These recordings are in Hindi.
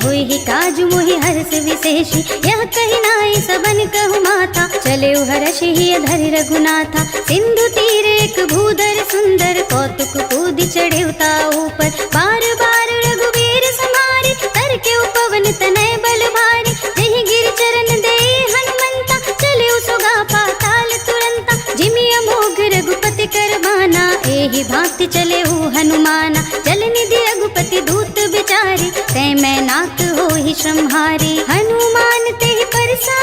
हुई ही काज मोहि हर्ष विशेषी। यह कही नाई सबन कहु माथा, चले हर्षि ही धरि रघुनाथा। सिंधु तीर एक भूधर सुंदर, कौतुक कूद चढ़े उता ऊपर। बार बार रघुवीर समारी, तर के पवन तनय बल भारी। जहि गिर चरण दे हनुमंता, चले सुगा पाताल तुरंता। जिमि अमोघ रघुपति कर बाना, एहि भांति चले हनुमाना। जल निधि रघुपति दूत बिचारी, तै मैं नाथ होहि श्रमहारी। हनुमान ते परसा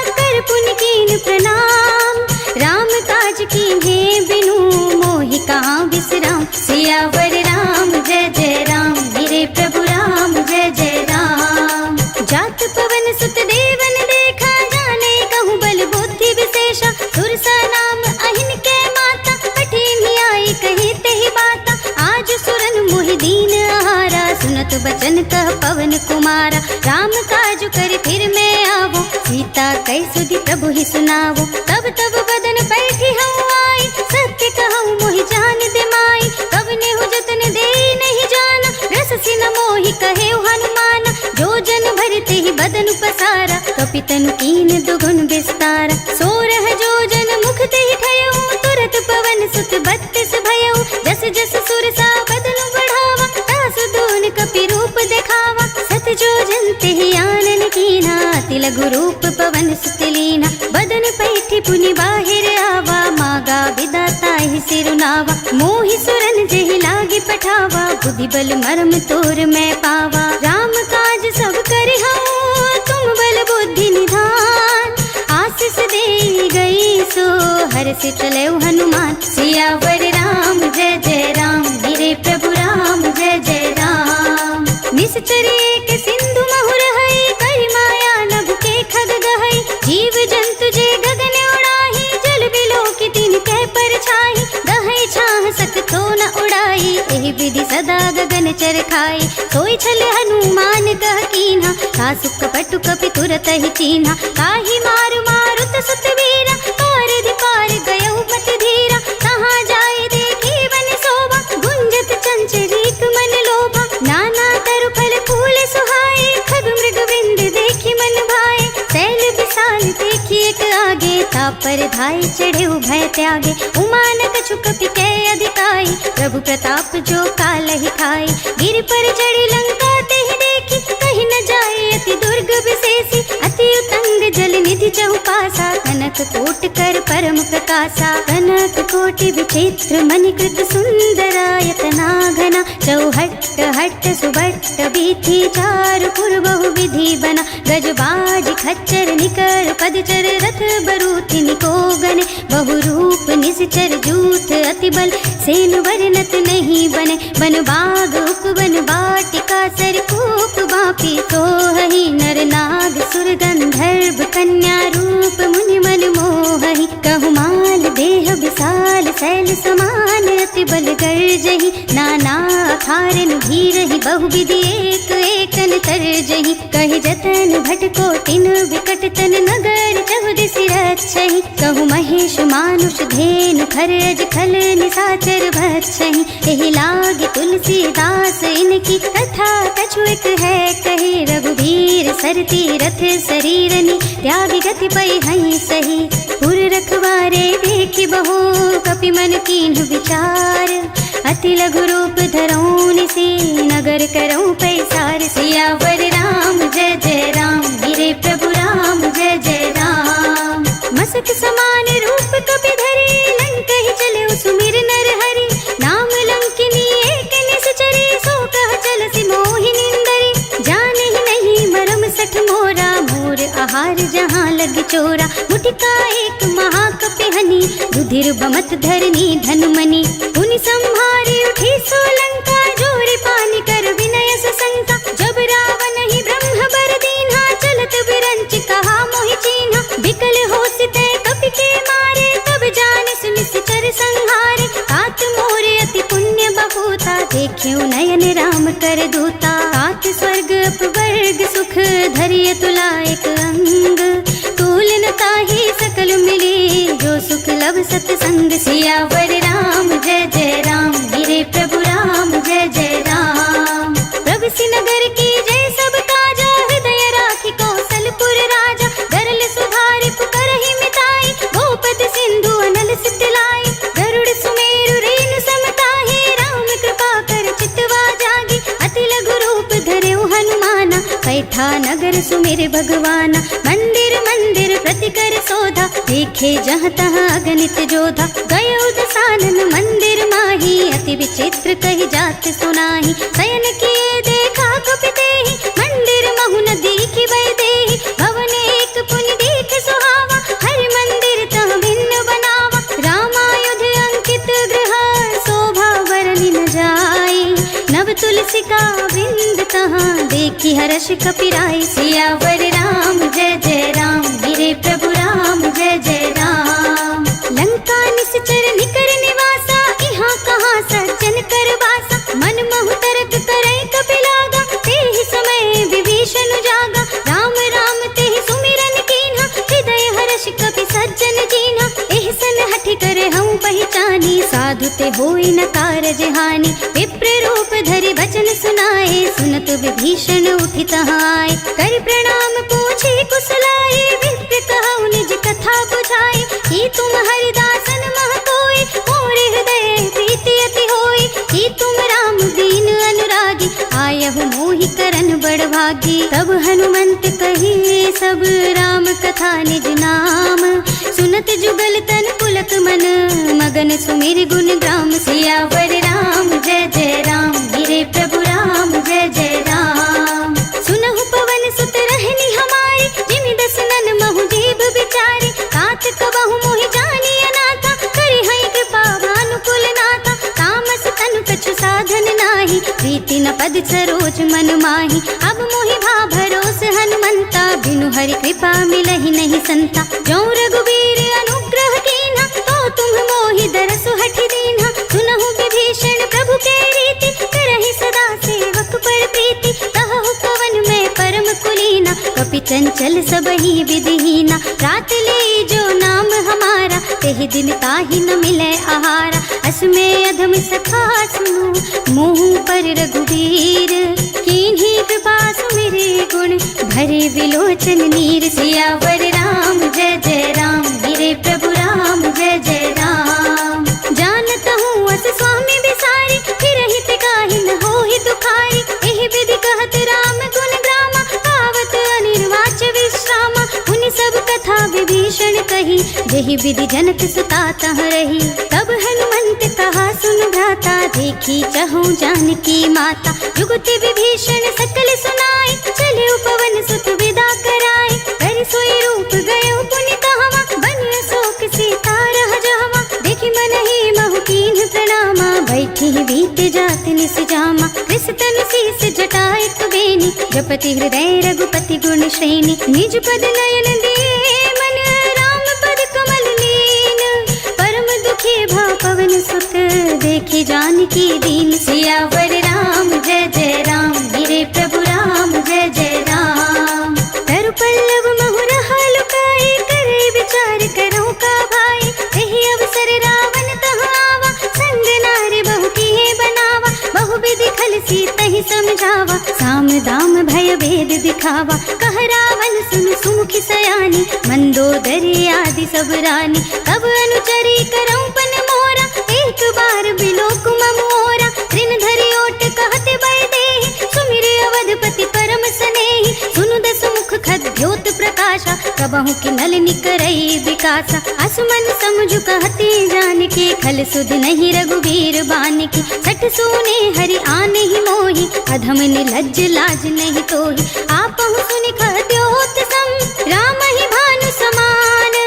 कर पुनि कीन प्रणाम, राम काज कीन्हे बिनु मोहि कहाँ विश्राम। सियावर राम जय जय राम, मेरे प्रभु राम जय जय राम। जात पवन सुत देवन देखा, जाने कहूँ बल बुद्धि विशेषा। सुरसा नाम अहिन के माता, कठिन आई कही तेहि बाता। आज सुरन मोहि दीन आहारा, सुनत बचन कह पवन कुमारा। राम काज कर फिर मैं आवो, सीता कई सुधि प्रभु ही सुनावो। तब तब बदन बैठी हूँ आई, सत्य कहूँ मोहि जान दे माई। कवने हो जतन दे नहीं जाना, रस सिन मोहि कहे हनुमाना। जो जन भरते ही बदन पसारा, कपितन कीन दुगुन विस्तारा। सोरह जो जन मुख ते ही ठयऊ, तुरत पवन सुत 32 भयऊ। जस जस सुरसा बदन बढ़ावा, तासु दून कपि रूप दिखावा। सत जो जन ते ही आनन कीना, अति लघु रूप पवन सुत लीना। बदन पैठी पुनि बाहिर आवा, मागा विदाता ही सिरुनावा। मोहि सुरन जेहि लागी पठावा, बुद्धि बल मरम तोर मैं पावा। राम काज सब करि हूँ, तुम बल बुद्धि निधान। आशीष दे गई सो हर्ष चले हनुमान। सियावर राम जय जय राम, मेरे प्रभु राम जय जय राम। निश्चर एक सिंधु महु रहई, करि माया नभ के खग गहई। जीव जंतु जे गगन उड़ाही, जल बिलो की दिन कह पर छाई। गहई छाह सकतो न उड़ाई, एहि विधि सदा गगन चर खाई। सोई छल हनुमान कह कीन्हा, सासु कपटु कपि तुरत ही चीन्हा। काहि मारु मारुत सुत वीरा, पार पार गयऊ मत धीरा। कहाँ जाए देखी बन शोभा, गुंजत चंचरीक मन लोभा। नाना तरु फल फूल सुहाए, खग मृग बिंद देखी मन भाए। शैल विशाल देखी एक आगे, तापर धाय चढ़े भय त्यागे। उमान कछु कपि कै अधिकाई, प्रभु प्रताप जो काल ही खाई। गिर पर चढ़ी लंका ते ही देखी, कहीं न जाए अति दुर्ग विशेषी। अति उतंग जल निधि चहु पासा, कनक कोट कर परम प्रकाशा। कनक कोटि विचित्र मणिकृत सुंदरायतना घना। चौहट्ट हट्ट सुबट्ट बीथी, चारु पुर बहु विधि बना। गजबाज खच्चर निकर पदचर, रथ बरूथि निको गने। बहु रूप निश्चर जूथ, अति बल सेन वर्णत नहीं बने। बन बाग उपवन वाटिका, सरकूप बापी सोहहि। नर नाग सुर गंधर्व कन्या, रूप मुनि मन मोहहि। कहु माल देह विशाल, शैल समान अति बल गर्जहि। नाना खारन भीरहि, बहु विधि एक एकन तरजहि। कहि जतन भट कोटिन विकट तन, नगर चहुदिसि रक्षहि। कहु महेश मानुष धेनु, खरज खल निशाचर भक्षहि। एहि लागी तुलसीदास इनकी, कथा कछु एक है कही। रघुवीर सरती रथ शरीरनि, त्यागी गति पै हई सही। पुर रखवारे देखि बहु, कपि मन कीन्ह विचार। अति लघु रूप धरऊँ निसी, नगर करऊँ पैसार। सियावर राम जय जय राम, मेरे प्रभु राम जय जय राम। मसक समान रूप कपि धरि, लंक ही चले सुमिर नर हरि। नाम लंकिनी एक निश्चरी, सो कह चलसि मोहि निंदरी। जाने ही नहीं मरम सठ मोरा, मोर आहार जहाँ लग चोरा। मुठिका एक महाकपि हनि, रुधिर बमत धरनी धनुमनि। पुनि संहारी उठी सोलंका, जोरी पानी कर विनय सशंका। जब रावण ही ब्रह्म बर दीन्हा, चलत बिरंच कहा मोहि चीन्हा। बिकल होसि तै कपि के मारे, तब जानिस निश्चर संहारे। तात मोरे अति पुण्य बहुता, देखियो नयन राम कर दूता। तात स्वर्ग अपवर्ग सुख, धरिय तुला एक अंग। तुलन ताहि सकल मिले, जो सुख लब सतसंग। सियावर राम जय जय राम, मेरे प्रभु राम जय जय राम। प्रभु नगर की जय सब का, बैठा नगर सुमिर भगवाना। मंदिर मंदिर प्रति कर सोधा, देखे जहाँ तहाँ अगणित जोधा। गयो दसानन मंदिर माही, अति विचित्र कही जात सुनाही। शयन किए देखा कपितेहि, मंदिर महु न दीखि वैदेही। भवन एक पुनि दीख सुहावा, हरि मंदिर तह भिन्न बनावा। रामायुध अंकित गृह, शोभा वर्णि न जाई। नव तुलसी का वृंद तहाँ, देखी हर्ष कपिराई। सियावर राम जय जय राम, मेरे प्रभु राम जय जय राम। लंका निश्चर निकर निवासा, यहाँ कहाँ सज्जन कर वासा। मन महु तरक करे कपिलागा, तेहि समय विभीषण जागा। राम राम तेहि सुमिरन कीन्हा, हृदय हर्ष कपि सज्जन कीन्हा। एहसन हठि करे हूँ पहचानी, साधु ते होई न कारज हानि। विप्र रूप धरि वचन सुनाए, सुनत विभीषण उठि तहाँ आए। कर प्रणाम पूछे कुशलाए, विप्र कहु निज कथा बुझाए। कि तुम हरिदासन मह कोई, मोरे हृदय प्रीति अति होई। कि तुम राम दीन अनुरागी, आयहु मोहि करन बड़ भागी। तब हनुमंत कही सब राम कथा निज नाम। सुनत जुगल तन पुलक मन, मगन सुमिर गुण ग्राम। सियावर राम जय जय राम, मेरे प्रभु राम जय जय राम। सुनहु पवन सुत रहनी हमारी, जिमि दसनन महु जीव बिचारी। तात कबहु मोहि जानी अनाथा, करि हई कृपा भानुकुल नाथा। तामस तनु कछु साधन नाही, प्रीति न पद सरोज मन माही। अब मोहि भा भरोस हनुमंता, बिनु हरि कृपा मिलहि नहीं संता। जो रघुबीर अनुग्रह कीन्हा, तो तुम मोहि दरसु हठि दीन्हा। सुनहु विभीषण प्रभु के रीति, करहि सदा सेवक पर प्रीति। कहु पवन में परम कुलीना, कपि चंचल सबहि विधिहीना। रात ले जो नाम हमारा, तेहि दिन ताहि न मिले आहारा। अस में अधम सखा सुनो, मोह पर रघुबीर। कीन्ही कृपा सुमिरे गुण, भरे विलोचन नीर। सियावर राम जय जय राम, मेरे प्रभु राम जय जय राम। जानत हूँ अस स्वामी बिसारी, फिरहि ते काहि न होहि दुखारी। एहि विधि कहत राम गुण ग्रामा, पावत अनिर्वाच विश्रामा। उनि सब कथा विभीषण कही, जेहि विधि जनक सुता तह रही। तब हनुमंत कहा सुन भ्राता, देखी चहु जानकी माता। जुगति विभीषण सकल सुनाई, चले पवन सुत विदा कराई। कर सोई रूप गयो पुनि कहवा, बन अशोक सीता रह जहवा। देखि मन ही महु कीन्ह प्रणामा, बैठी बीत जात निस जामा। कृष तनु शीस जटा एक बेनी, जपति हृदय रघुपति गुण श्रेणी। निज पद नयन दिए मन, राम पद कमल लीन। परम दुखी भा पवन सुत, देखि जानकी दीन। सियावर राम जय जय राम, मेरे प्रभु राम जय जय राम। तरु पल्लव महु रहा लुकाई, करे विचार करो का भाई। एहि अवसर रावण तहाँ आवा, संग नारी बहु किए बनावा। बहु विधि खल सीतहि समझावा, साम दाम भय भेद दिखावा। कह रावण सुन सुमुखी सयानी, मंदोदरी आदि सब रानी। तब अनुचरी करऊं पन मोरा, एक बार बिलोक मोरा। ऋण धरि ओट कहते वैदेही, सुमिरे अवधपति परम स्नेही। सुनु दस मुख खद्योत प्रकाशा, कबहु कि नल निकरई विकासा। असमन समझु कहते जानकी, खल सुध नहीं रघुबीर बानकी। सठ सुने हरि आने ही मोही, अधम निलज्ज लाज नहीं तोही। आपहु सुनि खद्योत सम, राम ही भानु समान।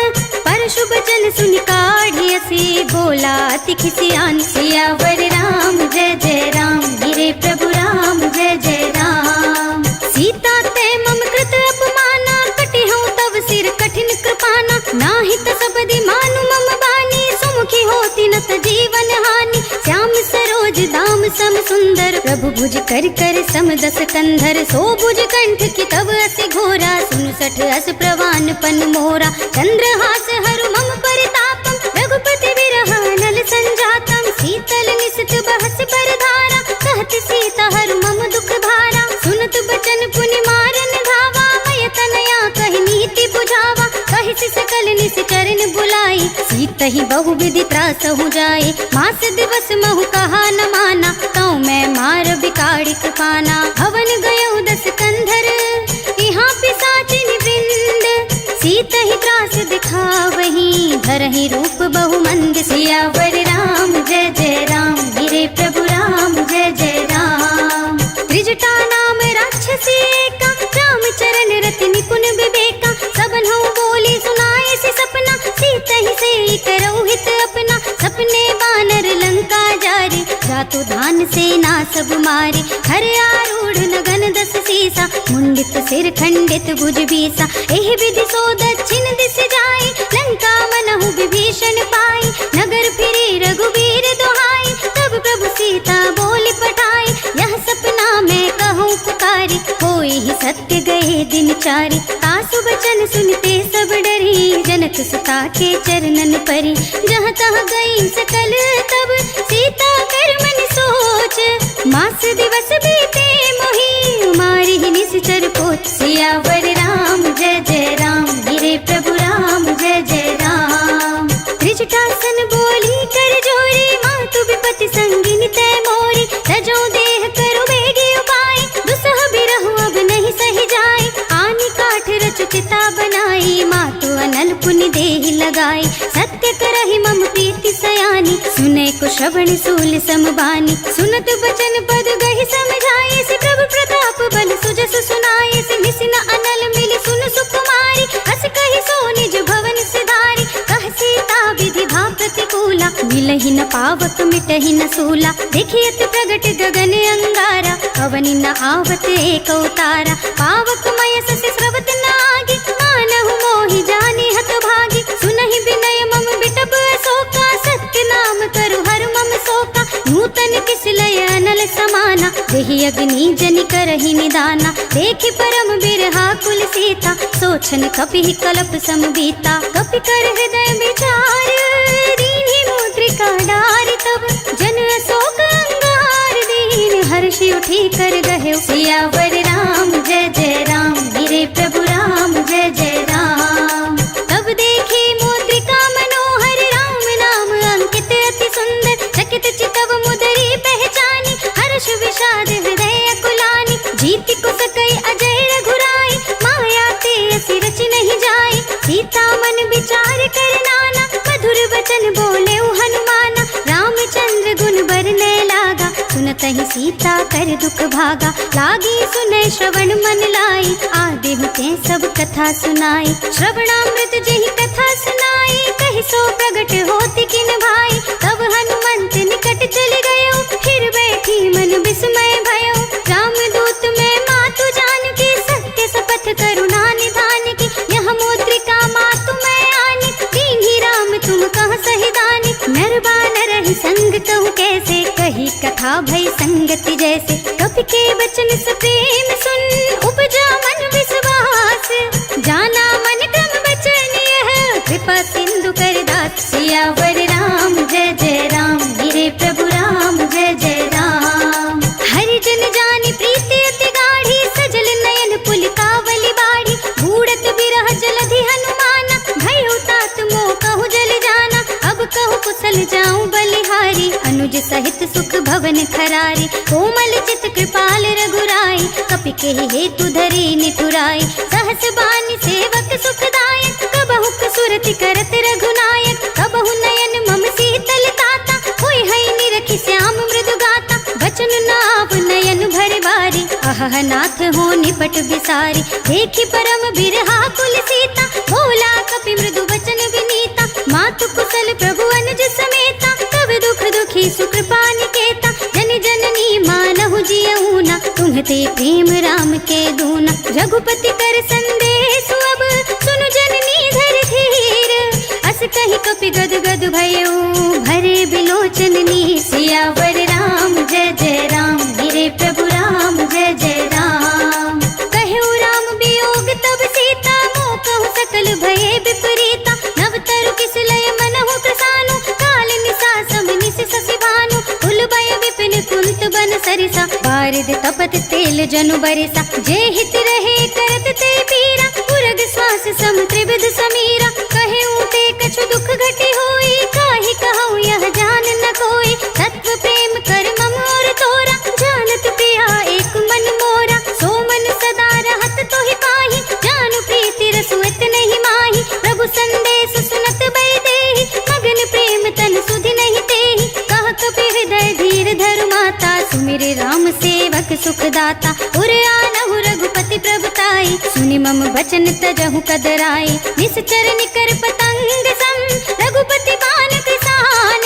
पर शुभ जन सुनि काढ़ी असी, बोला अति खिसियान। सियावर राम जय जय राम, मेरे प्रभु राम जय जय राम। सीता ते मम कृत अपमाना, कटि हूँ तब सिर कठिन कृपाना। नाहि त सबदि मानु मम बानी, सुमुखी होती न त जीवन हानि। श्याम सरोज दाम सम सुंदर, प्रभु भुज कर कर सम दस कंधर। सो भुज कंठ की तब अस घोरा, सुनु सठ अस प्रवान पन मोरा। चंद्रहास हरु मम परितापम, रघुपति विरह नल संजातम। शीतल निसित बहस पर धारा, कहत सीता हरु मम दुख भारा। सुनत बचन पुनि मारन धावा, मय तनया कहि नीति बुझावा। कहि सकल निस चरण बुलाई, सीतहि बहु विधि त्रासहु जाए। मास दिवस महु कहा न माना, तौ मैं मार बिकाड़ी कृपाना। हवन गयो दस कंधर, नहीं रूप बहुमंद। सियावर राम जय जय राम, मेरे प्रभु राम जय जय राम। त्रिजटा नाम राक्षसी एका, रामचरण रत निपुण विवेका। सबन हूँ बोली सुनाए से सपना, सीता ही से करो हित अपना। सपने बानर लंका जारे, जातु धान सेना सब मारे। हर आरूढ़ नगन दस सीसा, मुंडित सिर खंडित भुज बीसा। एह विधि सो दक्षिण दिस जाए, लंका मनहु विभीषण पाई। नगर फिरे रघुबीर दुहाई, तब प्रभु सीता बोली पठाई। यह सपना मैं कहूँ पुकारी, होई ही सत्य गए दिन चारि। तासु बचन सुनते सब डरी, जनक सुता के चरणन परी। जहाँ तहाँ गई सकल तब, सीता कर मन सोच। मास दिवस बीते मोहि, मारी ही निश्चर पोत। सियावर राम जय जय राम, मेरे प्रभु राम जय जय राम। त्रिजटासन बोली कर जोरी, मातु विपति संगिनी तय मोरी। तजो देह करो बेगी उपाय, दुसह बिरहु अब नहीं सही जाए। आनी काठ रच चिता बनाई, मातु अनल पुनि देहि लगाई। सत्य करहि मम प्रीति सयानी, सुने को श्रवण सूल समबानी। सुनत बचन पद गहि समझाए, से प्रभु प्रताप बल सुजस सुनाए। से निसिन अनल मिली सुन सुकुमारी, हस कहि सो निज भवन सिधारी। कह सीता विधि भा प्रतिकूला, मिलहि न पावक मिटहि न सूला। देखियत प्रगट गगन अंगारा, अवनि न आवत एक अवतारा। पावक मय सस स्रवत नागी, मानहु मोहि जानि हत भागी। सुनहि विनय मम बिटप अशोका, सत्य नाम तरु हर मम शोका। नूतन किस लय अनल समाना, देहि अग्नि जनि करहि निदाना। देखि परम बिरहा कुल सीता, सोचन कपि कलप समबीता। कपि कर हृदय विचार, दीन्हि मुद्रिका डारि। तब जन अशोक अंगार, दीन हर्षि उठी कर गहे। सियावर राम जय जय राम, मेरे प्रभु राम जय जय राम। तब देखी मुद्रिका मनोहर, राम नाम अंकित अति सुंदर। चकित चितव मुदरी पहचानी, हर्ष विषाद हृदय अकुलानी। जीति कुस कई अजय रघुराई, माया ते असि रच नहीं जाई। सीता मन विचार कर नाना, मधुर वचन बोले हनुमाना। रामचंद्र गुण बरने लागा, सुनतहि सीता कर दुख भागा। लागी सुने श्रवण मन लाई, आदि होते सब कथा सुनाई। श्रवणामृत जेहि कथा सुनाई, कहि सो प्रगट होति किन भाई। तब हनुमंत निकट चले गयो, फिर बैठी मन विस्मय भयो। रामदूत में मातु जानकी, सत्य शपथ करुणा निधान की। यह मुद्रिका मातु मैं आनी, दीन्हि राम तुम कह सही दानी। नर बानर ही संग कहूँ कैसे, कही कथा भई संगति जैसे। कपि के बचन सप्रेम सुन, उपजा मन विश्वास। जाना मन क्रम बचन यह, कृपा सिंधु कर दास। सियावर राम जय जय राम, मेरे प्रभु राम जय जय राम। हरि जन जानी प्रीति अति गाढ़ी, सजल नयन पुलिकावली बाढ़ी। बूढ़त बिरह जलधि हनुमाना, भयउ तात मोह कहु जल जाना। अब कहु कुशल जाऊं बलिहारी, अनुज सहित सुख भवन खरारी। कोमल चित कृपाल रघुराई, कपि के हेतु धरी निठुराई। सहस बानी सेवक सुखदायक, कबहु सुरति करत रघुनायक। कबहु नयन मम शीतल ताता, होय हई निरखि श्याम मृदु गाता। बचन नाव नयन भर बारी, अहह नाथ हो निपट बिसारी। देखि परम बिरहा कुल सीता, बोला कपि मृदु वचन विनीता। मातु कुशल प्रभु अनुज समेता, तब दुख दुखी सुकृपा निकेता। जन जननी मानहु जियऊ ना, तुम्हते प्रेम राम के दूना। रघुपति कर संदेश अब, सुनु जननी धर धीर। अस कहि कपि गद गद भयो, भरे बिलोचन नीर। सियावर राम जय जय राम, मेरे प्रभु राम जय जय राम। कहु राम वियोग तब सीता, मोह कहु सकल भये विपरीता। नव तरु किस लय मनहु प्रसानु, काल निसा सम निस ससि भानु। उलबय विपिन कुंत बन सरिसा, बारिद तपत तेल जनु बरिसा। जे हित रहे करत ते पीरा, उरग श्वास सम त्रिविध समीरा। कहे ऊते कछु दुख घटी होई, काहि कहूँ यह जान न कोई। तत्व प्रेम कर मम और तोरा, जानत पिया एक मन मोरा। सो मन सदा रहत तोहि पाहि, जानु प्रीति रसुत नहीं माही। प्रभु संदेश सुनत बै देहि, मम बचन तजहु कदराई, निश्चर निकर पतंग सम रघुपति बान किसान।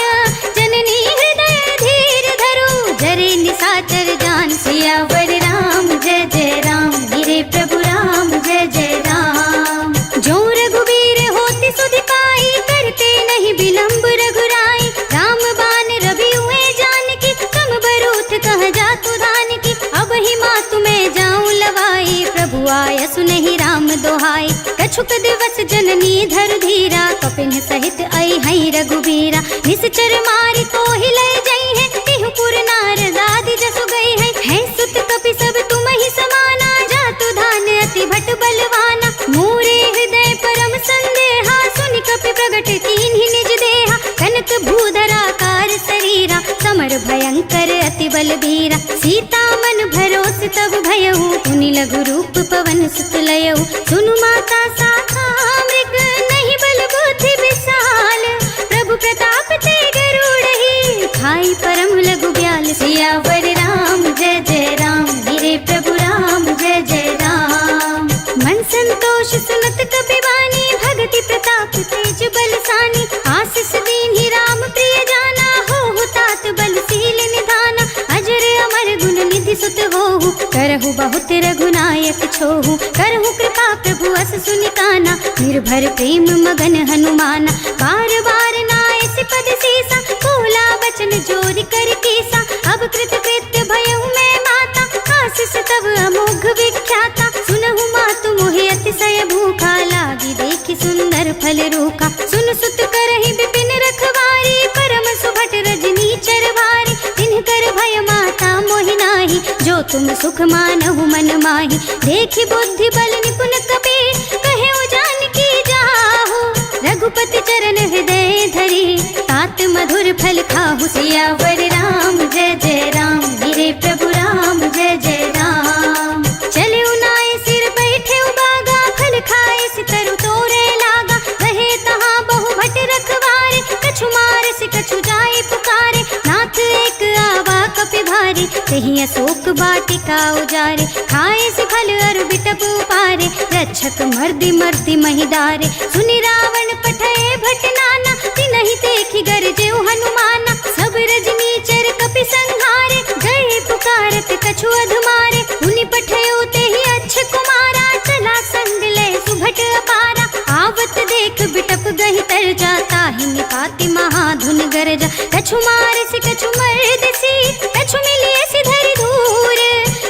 जननी हृदय धीर धरो जरे निशाचर जान, सियावर राम जय जय राम, मेरे प्रभु राम जय जय राम। जो रघुवीर होति सुधि पाई, करते नहीं विलंब रघुराई। राम बान रवि हुए जानकी, कम बरूथ कह जातु धानकी। अब ही मातु मैं जाऊं लवाई, प्रभु आय सुनहि राम दोहाई। कछुक दिवस जननी धर धीरा, कपिन सहित आई हई रघुबीरा। निश्चर मारी तो हिलय जई है, तिहु पुर नारद आदि जसु गई है सुत कपि सब तुम ही समाना। जातु धान अति भट बलवाना, मोरे हृदय परम संदेहा। सुनि कपि प्रगट कीन्हि निज देहा, कनक भूधराकार शरीरा। समर भयंकर अति बलबीरा, सीता मन भरोस तब भयउ। पुनि लघु रूप पवन सुत लयउ, सुनु माता साखा मृग नहीं बल बुद्धि विशाल। प्रभु प्रताप ते गरुड़हि, खाई परम लघु ब्याल। सियावर राम जय जय राम, मेरे प्रभु राम जय जय राम। मन संतोष सुनत कपि वानी, भगति प्रताप तेज बलसानी। आशीष दीन्हि राम प्रिय जाना, होहु तात बलशील निधाना। अजर अमर गुण निधि सुत होहु, करहु बहुत रघुनायक छोहु। करहु कृपा प्रभु अस सुनि काना, निर्भर प्रेम मगन हनुमाना। बार बार नाय सिपद सीसा, बोला बचन जोरि कर कीसा। अब कृत कृत्य भयउ मैं माता, आशीष तब अमोघ विख्याता। सुनहु मातु मोहि अतिशय भूखा, लागी देखि सुंदर फल रूखा। सुन सुत करहि विपिन रखवारी, परम सुभट रजनी चरवारी। तिन्ह कर भय माता मोहि नाही, जो तुम सुख मानहु मन माही। देखि बुद्धि बल निपुण कपि, कहे जानकी जाहु। रघुपति चरण हृदय धरि, तात मधुर फल खाहु। सियावर राम जय जय राम, मेरे प्रभु राम जय जय राम। चले उनाए सिर बैठे उबागा, फल खाए सितरु तोरे लागा। रहे तहाँ बहु भट रखवारे, कछु मार से कछु जाए पुकारे। नाथ एक आवा कपि भारी, तेहि अशोक वाटिका उजारे। खाए से फल अरु बिटप उपारे, रक्षक मर्दि मर्दि महिदारे। सुनि रावण पठय भट नाना, तिनहि देखि गरजेउ हनुमाना। सब रजनी चर कपि संहारे, गए पुकारत कछु अधुमारे। उनि पठयो तेहि अच्छ कुमारा, चला संग ले सुभट अपारा। आवत देख बिटप गहि तर जाता, ही निपाति महाधुन गरजा। कछु मार से कछु मर्दसी, कछु मिलिए सिधरि धूर।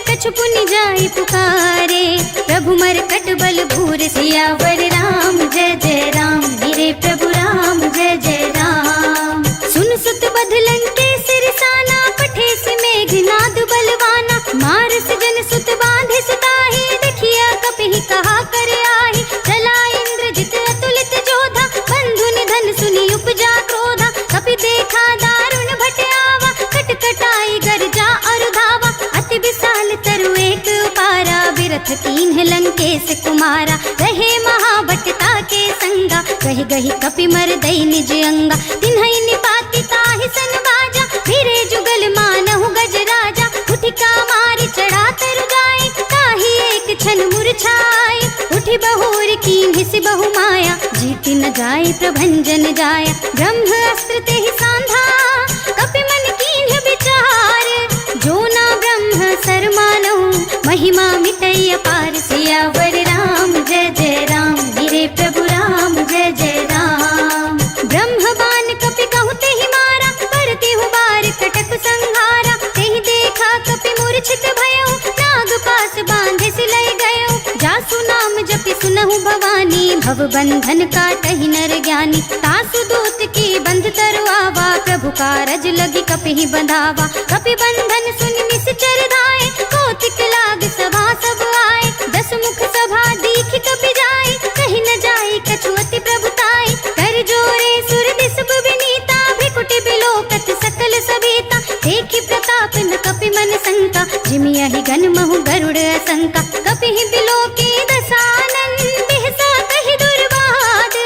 कछु पुनि जाई पुकारे, प्रभु मरकट बल भूर। सियावर राम जय जय राम, मेरे प्रभु राम जय जय राम। सुन सुत बध लंकेश रिसाना, पठे से मेघनाद बलवाना। मारस जन सुत बांधे सुताही, देखिया कपि कहा कर आही। चला इंद्रजित अतुलित जोधा, बंधु निधन सुनि उपजा क्रोधा। कपि देखा दारुण भट आवा, कटकटाई गरजा और धावा। अति विशाल तरु एक उपारा, बिरथ कीन्ह लंकेश कुमारा। रहे महाबटता के संगा, कहि गहि कपि मर दई निज अंगा। तिन्हइ निपाति ताहि सन बाजा, फिरे जुगल मानहु गज राजा। उठिका मारी चढ़ा तरु जाए, ताहि एक क्षण मूर्छाए। उठि बहोर कीन्हि सि बहु माया, जीति न जाए प्रभंजन जाया। ब्रह्म अस्त्र तेहि सांधा, कपि मन कीन्ह विचार। जो ना ब्रह्म सर मानहु, महिमा मिटई अपार। सियावर राम जय जय राम, मेरे प्रभु राम जय जय राम। ब्रह्म बान कपि कहु तेहि मारा, परति हुबार कटक संहारा। तेहि देखा कपि मूर्छित भयउ, नाग पास बांधे सिलय गयउ। जासु नाम जपि सुनहु भवानी, भव बंधन काटहि नर ज्ञानी। तासु दूत की बंध तरु आवा, प्रभु कारज लगी कपि बंधावा। कपि बंधन सुनि निश्चर धाये, कौतिक लाग सभा सब आए। दस मुख सभा दीख कपि जाए, कहि न जाए कछु अति प्रभुताई। कर जोरे सुर दिसब विनीता, भ्रिकुटि बिलोकत सकल सबीता। देखि प्रताप न कपि मन शंका, जिमियहि गन महु गरुड़ असंका। कपि बिलोकी दसानन, बिहसा कहि दुर्वाद।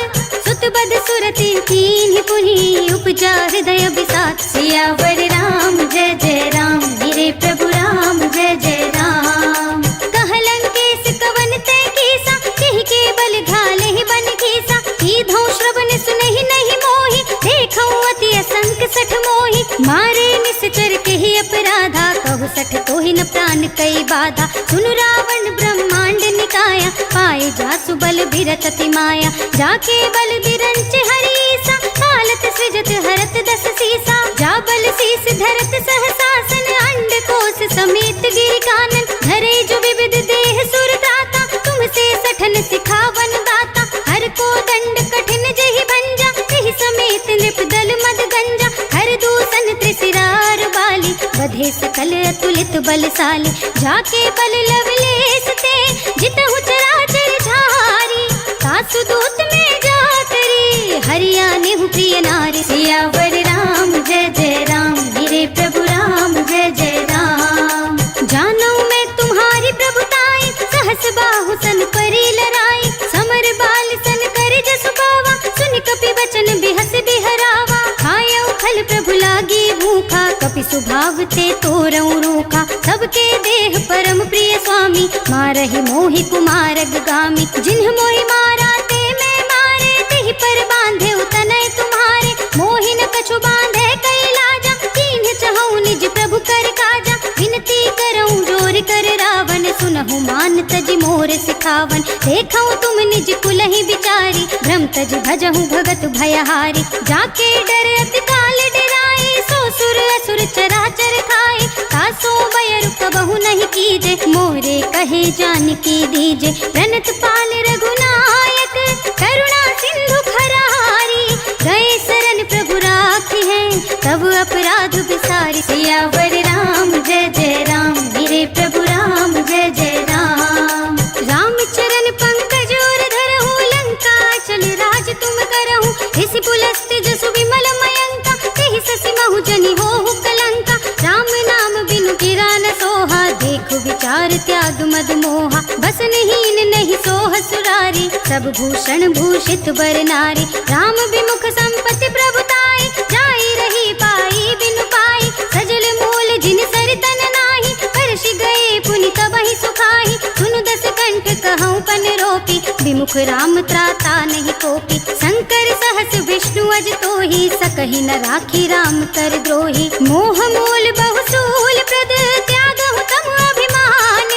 सुत बद सुरति कीन्हि पुनि, उपजा हृदय बिसात। सियावर राम जय जय राम, मेरे प्रभु राम जय जय राम। कह लंकेश कवन तै कीसा, बन कई बाधा, सुन रावण ब्रह्मांड निकाया, पाए जासु बल बिरत अति माया, जाके बल बिरंच हरीसा, कालत सृजत हरत दस सीसा, जा बल शीस धरत सहसासन, अंड कोश समेत गिर कानन, धरे जो विविध देह सुर दाता, तुमसे सठन सिखावन दाता, हर को दंड कठिन जहि भंजा, तेहि समेत निप दल मद गंजा, हर दूसन त्रिशिरार बाली, बधे सकल अतुलित बलशाली, जाके बल लवलेश ते, जितहु चराचर झारी, तासु दूत में जा करी, हरिया नेहु प्रिय नारी, सियावर राम जय जय राम, मेरे प्रभु राम जय जय राम, जानू मैं तुम्हारी प्रभुताई, सहस बाहु सन परी लराई, समर बाल सन कर जसु बावा, सुन कपि बचन बिहस बिहरावा, खायउ खल प्रभु लागी भूखा, कपि स्वभाव ते तोरऊ रूखा, सबके देह परम प्रिय स्वामी, मारहि मोहि कुमारग गामी, जिन्ह मोहि मारा ते मैं मारे, तेहि पर बांधे तनय तुम्हारे, मोहि न कछु बांधे कई लाजा, कीन्ह चहु निज प्रभु कर काजा, विनती करऊं जोर कर रावण, सुनहु मान तज मोर सिखावन, देखऊं तुम निज कुलहि विचारी, भ्रम तज भजहु भगत भयहारी, जाके डर अति काल डराए, सो सुर असुर चराचर खाए, तासो बयरु कबहु नहीं कीजे, मोरे कहे जानकी दीजे, प्रणत पाल रघुनायक, करुणा सिंधु खरारी, गए शरण प्रभु राखी है, तब अपराध बिसारी, सियावर राम जय जय राम, मेरे प्रभु राम जय जय राम, राम चरण पंकज और धरहु, लंका चल राज तुम करहु, इसी पुलस्त जसु विमल मयंका, तेहि ससि महु जनि होहु कलंका, राम नाम बिनु गिरा न सोहा, देखु विचार त्याग मद मोहा, बसनहीन नहीं सोह सुरारी, सब भूषण भूषित बर नारी, राम विमुख संपत्ति प्रभुताई, जाई रही पाई बिनु पाई, सजल मूल जिन सर तन नाही, परषि गए पुनि तबहि सुखाही, सुनु दस कंठ कहऊं पन रोपी, विमुख राम त्राता नहीं कोपी, शंकर सहस विष्णु अज तोहि, सकहि न राखी राम कर द्रोही, मोह मूल बहुसूल प्रद, त्यागहु तम अभिमान,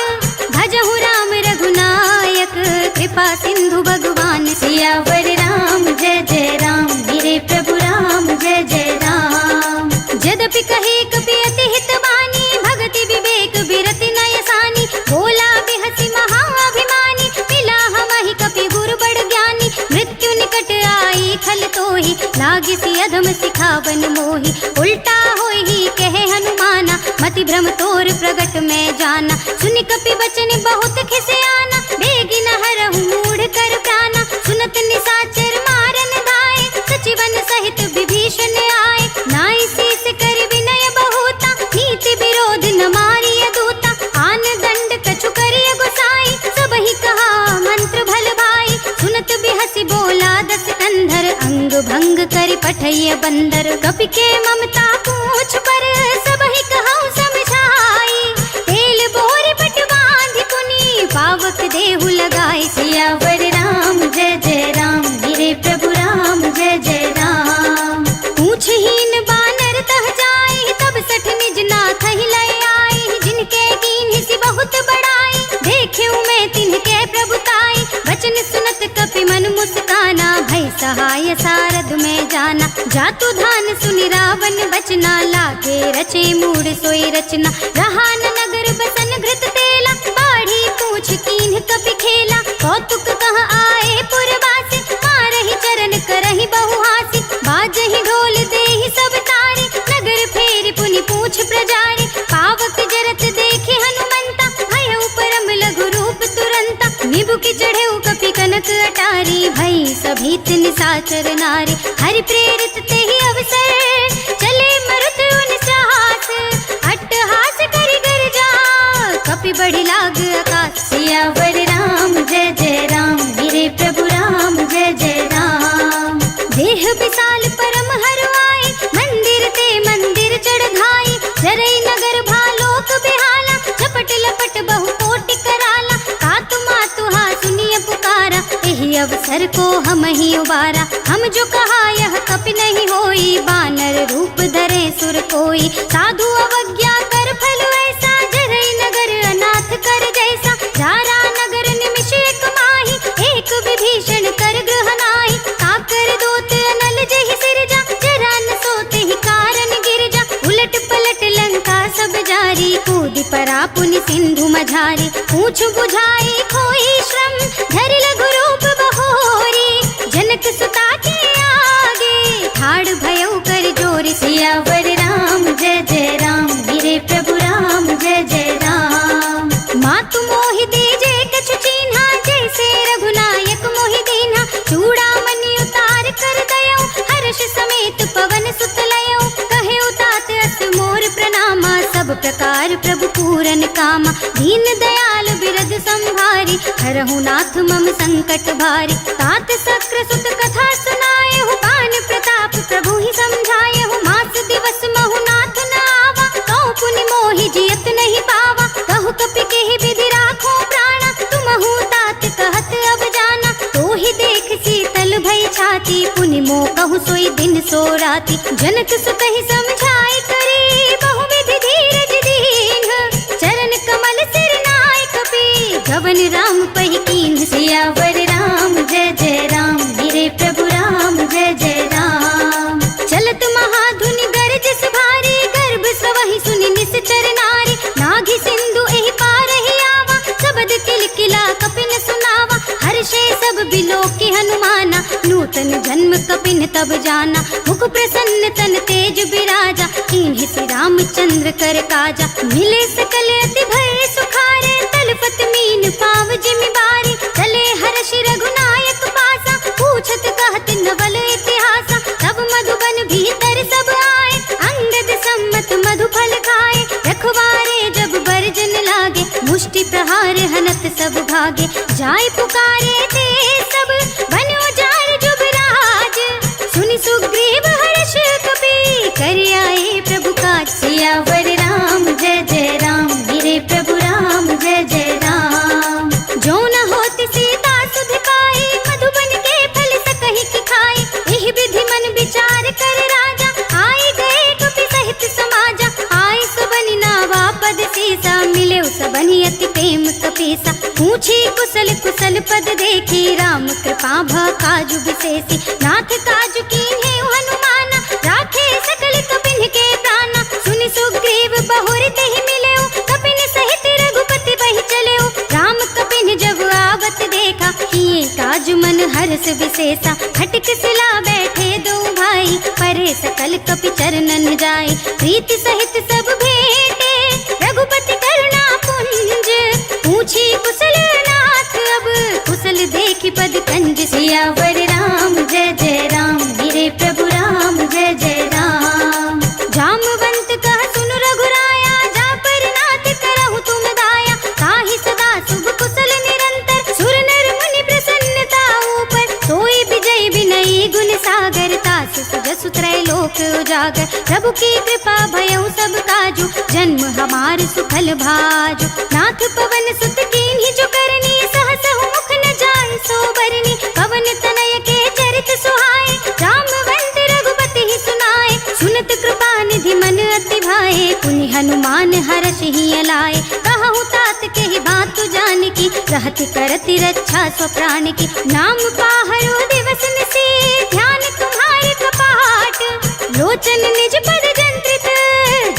भजहु राम रघुनायक, कृपा सिंधु भगवान, सियावर राम जय जय राम, मेरे प्रभु राम जय जय राम, यद्यपि कहे कपि अति हित बानी, भगति विवेक बिरति नय सानी, बोला बिहसि महाअभिमानी, मिला हमहि कपि गुरु बड़ ज्ञानी, मृत्यु निकट आई खल तोहि, लागिसि अधम सिखावन मोहि, उल्टा होहि कहे हनुमाना, मति भ्रम तोर प्रगट में जाना, सुनि कपि बचन बहुत खिसियाना, बेगी न हरहु मूढ़ कर प्राणा, सुनत निशाचर मारन धाये, सचिवन सहित विभीषण आए, नाई शीस कर विनय बहुता, नीति विरोध न मारिय दूता, आन दंड कछु करिय गोसाई, सबहि कहा मंत्र भल भाई, सुनत बिहसि बोला दस कंधर, अंग भंग करि पठैय बंदर, कपि के ममता पूछ पर, सबहि कहऊं समझाई, तेल बोर पट बांधि पुनि, पावक देहु लगाई, सियावर राम जय जय राम, मेरे प्रभु राम जय जय राम, पूछहीन बानर तह जाई, तब सठ निज नाथ ही लय आई, जिनके कीन्हि बहुत बड़ाई, देखियो मैं तिनके प्रभुताई, वचन सुनत कपि मन मुस्काना, भय सहाय सारद में जाना, जातु धान सुनि रावण बचना, लागे रचे मूढ़ सोई रचना, रहा न नगर बसन घृत तेला, बाढ़ी पूछ कीन्ह कपि खेला, कौतुक कह आए पुरवासी, मारहि चरण करहि बहुहासी, बाजहि ढोल देहि सब तारी, नगर फेरि पुनि पूछ प्रजारी, पावक जरत देखे हनुमंता, भयउ परम लघु रूप तुरंता, निबु की चढ़ेउ कपि कनक अटारी, भई सभीत निशाचर नारी, हरि प्रेरित तेहि अवसर, चले मरुत उन साहस, अट्टहास करि गर जा, कपि बढ़ि लाग आकाश, सियावर राम जय जय राम, मेरे प्रभु राम जय जय राम, देह विशाल परम हरवाई, मंदिर ते मंदिर चढ़ धाई, जरई नगर भालोक बेहाला, झपट लपट बहु कोटि कराला, कातु मातु हा सुनिय पुकारा, एहि अवसर को हम ही उबारा, हम जो कहा यह कपि नहीं होई, बानर रूप धरे सुर कोई, साधु अवज्ञा कर फल ऐसा, जरई नगर पुनि सिंधु मझारी, पूछ बुझाई खोई श्रम, धरि लघु रूप बहोरी। जनक सुता के आगे ठाड़ भयउ कर जोरी, सियावर राम जय जय राम, मेरे प्रभु राम जय जय राम। मातु मोहि दीजे कछु चीन्हा, जैसे रघुनायक मोहि दीन्हा। चूड़ामणि उतार कर दयौ, हर्ष समेत पवन सुत लयौ। कहे तात अस मोर प्रणामा, सब प्रकार प्रभु पूरन कामा। दीन दयाल बिरद संभारी, हरहु नाथ मम संकट भारी। तात सक्र सुत कथा सुनाएहु, बान प्रताप प्रभु ही समझाएहु। मास दिवस महु नाथ न आवा, कहु पुनि मोहि जियत नहीं पावा। कहु कपि केहि विधि राखो प्राणा, तुमहु तात कहत अब जाना। तोहि देख शीतल भई छाती, पुनि मोह कहु सोई दिन सो राती। जनक सुतहि समझाई करी, बहुविधि धीरज दीन्ह। चरण कमल सिर नाय कपि, गवन राम पहि कीन्ह। सियावर राम जय जय राम, मेरे प्रभु राम जय जय राम। चलत महाधुनि गरजस भारी, गर्भ सवहि सुनि निश्चर नारी। नाघि सिंधु एहि पारहि आवा, शबद किलकिला कपिन सुनावा। हर्षे सब बिलोकी हनुमाना, नूतन जन्म कपिन तब जाना। मुख प्रसन्न तन तेज बिराजा, कीन्हि श्री रामचंद्र कर काजा। मिले सकल अति भय सुखारे, तलपत मीन पाव जिमि बारी। चले हर्षि रघुनायक पासा, पूछत कहत नवल इतिहासा। तब मधुबन भीतर सब आए, अंगद सम्मत मधु फल खाए। रखवारे जब बरजन लागे, मुष्टि प्रहार हनत सब भागे। जाय पुकारे ते सब, बन उजार जुबराज। सुनि सुग्रीव हर्ष कपि, कर आए प्रभु काज। सियावर राम जय जय राम, मेरे प्रभु राम जय जय राम। जो न होति सीता सुध पाई, मधुबन के फल सकहि की खाई। एहि विधि मन विचार कर राजा, आए गए कपि सहित समाजा। आए सबनि नावा पद सीसा, मिले सबनि अति प्रेम कपीसा। पूछी कुशल कुशल पद देखी, राम कृपा भ काजु विशेषी। नाथ काजु कीन्हे हनुमाना, राखे सकल कपिन के प्राणा। सुनि सुग्रीव बहुर तेहि मिलेउ, कपिन सहित रघुपति बहि चलेउ। राम कपिन जब आवत देखा, किए काजु मन हर्ष विशेषा। खटक सिला बैठे दो भाई, परे सकल कपि चरणन जाय। प्रीति सहित सब भेंटे, रघुपति करुणा पुंज। पूछी कुशल नाथ अब, कुशल देखि पद कंज। सियावर राम जय जय राम, मेरे प्रभु राम जय जय राम। जामवंत कह सुनु रघुराया, जा पर नाथ करहु तुम दाया। ताहि सदा शुभ कुशल निरंतर, सुर नर मुनि प्रसन्नता ऊपर। सोई विजय विनयी गुण सागर, तासु सुजसु त्रैलोक उजागर। प्रभु की कृपा भयउ सब काजु, जन्म हमार सुफल भाजु। नाथ पवन सुत कीन्हि जो करनी, सहसहु मुख न जाय सो बरनी। पवन तनय के चरित सुहाए, जामवंत रघुपति ही सुनाए। सुनत कृपा निधि मन अति भाए, पुनि हनुमान हर्षि ही अलाए। कहु तात केहि बात जानकी, रहति करति रक्षा स्व प्राण की। नाम पाहरो दिवस निशि, ध्यान तुम्हारे कपाट। लोचन निज पद जंत्रित,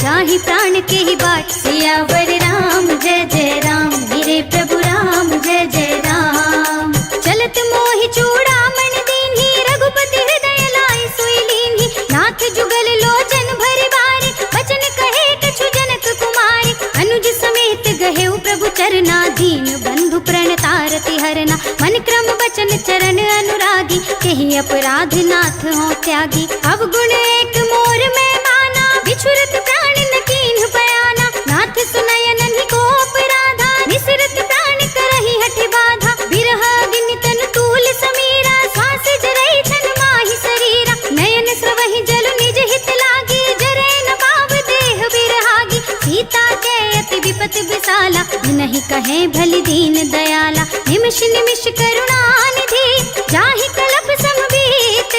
जाहि प्राण के ही बाट। सियावर राम जय जय राम, मेरे प्रभु राम जय जय राम। चलत मोहि चूड़ामणि दीन्हि, रघुपति हृदय लाय सोई लीन्हि। नाथ जुगल लोचन भरि बारी, बचन कहे कछु जनक कुमारी। अनुज समेत गहेउ प्रभु चरना, दीन बंधु प्रणतारति हरना। मन क्रम बचन चरण अनुरागी, केहि अपराध नाथ हो त्यागी। अवगुण एक मोर में माना, बिछुरत प्राण न कीन्ह बयाना। नाथ सुनयन को अपराधा, निसरत प्राण करहि हठ बाधा। बिरह अग्नि तन तूल समीरा, श्वास जरई छन माहि शरीरा। नयन स्रवहि जल निज हित लागी, जरै न पाव देह बिरहागी। सीता के अति विपत विसाला, नहीं कहे भली दीन दयाला। निमिष निमिष करुणा निधि, जाहि कलप समबीत।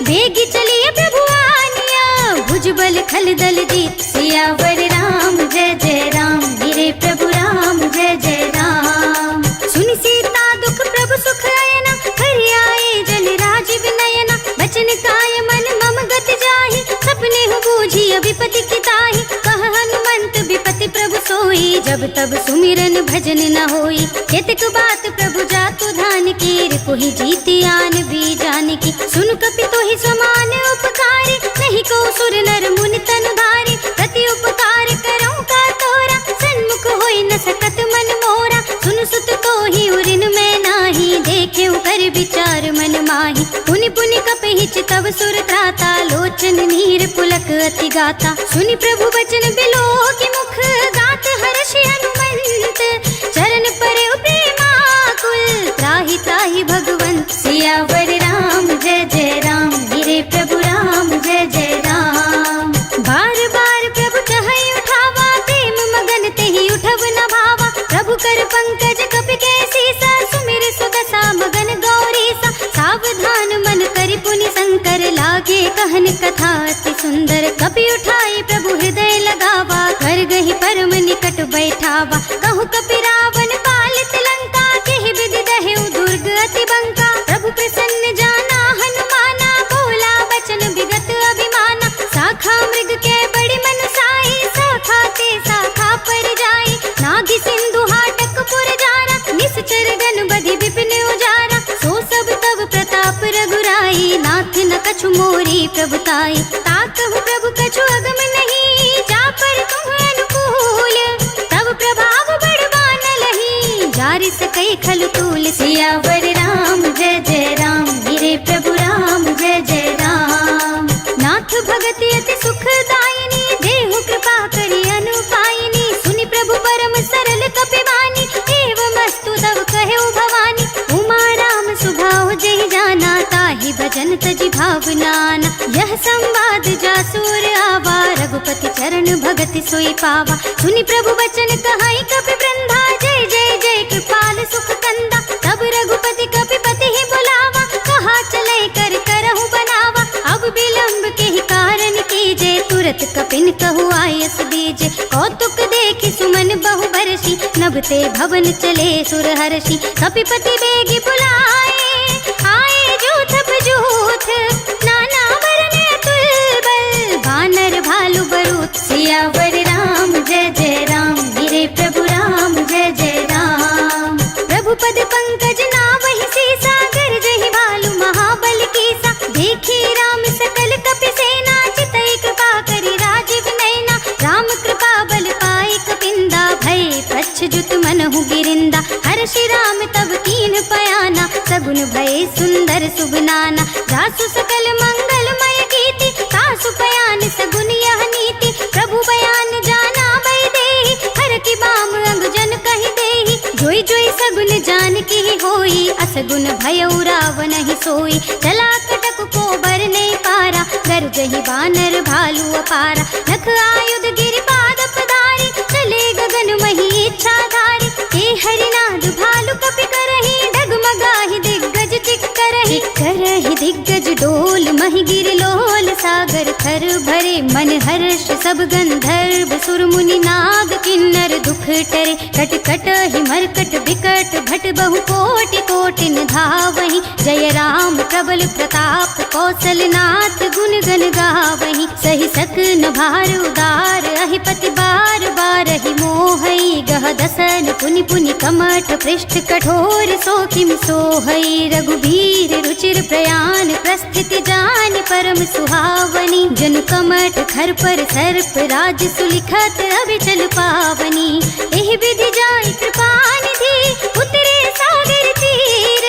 बेगी चलिए प्रभु आनिया, भुजबल खल दल जीत। सियावर राम जय जय राम, मेरे प्रभु राम जय जय राम। सुनि सीता दुख प्रभु सुख अयना, हरि आए जल राज विनयना। बचन काय मन मम गत जाहि, सपने हु बूझी विपति की ताहि। कह हनुमंत विपति प्रभु सोई, जब अब तब सुमिरन भजन न होई। केतक बात प्रभु जातु ध्यान की, रिपु ही जीती आन भी जान की। सुन कपि तो ही समान उपकारी, नहीं को सुर नर मुनि तनु धारी। प्रति उपकार करऊं का तोरा, सन्मुख होई न सकत मन मोरा। सुन सुत तो ही उरिन में नाही, देखे कर विचार मन माही। पुनि पुनि कपि चितव सुर त्राता, लोचन नीर पुलक अति गाता। सुनि प्रभु बचन बिलो की मुख, गात हर्षि हनुमंत। चरण परे प्रेमाकुल, त्राहि त्राहि भगवंत। सियावर राम जय जय राम, मेरे प्रभु राम जय जय राम। बार बार प्रभु चहई उठावा, प्रेम मगन तेहि उठव न भावा। प्रभु कर पंकज कपि के सीसा, सुमिर सुदशा मगन गौरीसा। सावधान मन करि पुनि शंकर, लागे कहन कथा अति सुंदर। कपि उठाई प्रभु हृदय लगावा, कर गहि परम निकट बैठावा। कहु कपि रावण पालित लंका, केहि विधि दहेउ दुर्ग अति बंका। प्रभु प्रसन्न जाना हनुमाना, बोला बचन विगत अभिमाना। शाखा मृग के बड़ी मन साई, शाखा ते शाखा पर जाई। नागी सिंधु हाटक पुर जारा, निश्चर गन बधि विपिन उजारा। सो सब तब प्रताप रघुराई, नाथ न कछु मोरी प्रभुताई। ताकहु प्रभु कछु अगम नहीं, जा पर तुम अनुकूल। तब प्रभाव बड़वान लही, जारि सकै खल तूल। सियावर राम जय जय राम, मेरे प्रभु राम जय जय राम। नाथ भगति अति सुखदायिनी, देहु कृपा करि अनुपायिनी। सुनि प्रभु परम सरल कपि बानी, एवमस्तु तव कहेउ भवानी। उमा राम सुभाव जहि जाना, ताहि भजन तजि भावनाना। यह संवाद जासुर आवा, रघुपति चरण भगति सोई पावा। सुनि प्रभु वचन कहाई कपि वृंदा, जय जय जय कृपाल सुख कंदा। तब रघुपति कपि पति ही बुलावा, कहा चले कर करहु बनावा। अब विलंब के ही कारण कीजे, तुरत कपिन कहु आयस दीजे। कौतुक देखि सुमन बहु बरसी, नभते भवन चले सुर हर्षि। कपिपति बेगी बुलाए, आए जूथ बजूथ। नाना वरन अतुल बल, वानर भालु बरूथ। सियावर राम जय जय राम, मेरे प्रभु राम जय जय राम। प्रभु पद पंकज नावहि सीसा, गरजहि भालु महाबल कीसा। देखी राम सकल कपि सेना, चितई कृपा करि राजीव नैना। राम कृपा बल पाई कपिंदा, भय पच्छजुत मनहु गिरिंदा। हर्षि राम तब कीन पयाना, सगुन भय सुंदर शुभ नाना। जासु सकल मंगलमय कीर्ति, तासु पयान सगुन यह नीति। प्रभु बयान जाना भय देहि, हर की बाम अंग जन कहि देहि। जोई जोई सगुन जान की होई, असगुन भयउ रावण ही सोई। चला कटक को बर नहीं पारा, गरजहि बानर भालु अपारा। नख आयुध गिरिपाद पधारी, चले गगन मही इच्छाधारी। हे हरिनाद भालु कपि करहि, डगमगाहि दिग्गज चिक करहि। करहि दिग्गज डोल, महि गिर लोल। सागर थर भरे मन हर्ष, सब गंधर्व सुर मुनि नाग। किन्नर दुख टरे, कट कट ही मरकट बिकट। भट बहु कोटि कोटिन धावहि, जय राम प्रबल प्रताप। कौशलनाथ गुण गण गावहि, सहि सकन भार उदार। अहिपति बार बार ही मोहई, गह दसन पुनि पुनि कमठ। पृष्ठ कठोर सो किम सोहई, रघुबीर रुचिर प्रयाण। प्रस्थिति जान परम सुहावनी, जन कमठ खर पर सर्प। राज सुलिखत अभिचल पावनी, एह विधि जाय कृपा निधि। उतरे सागर तीर,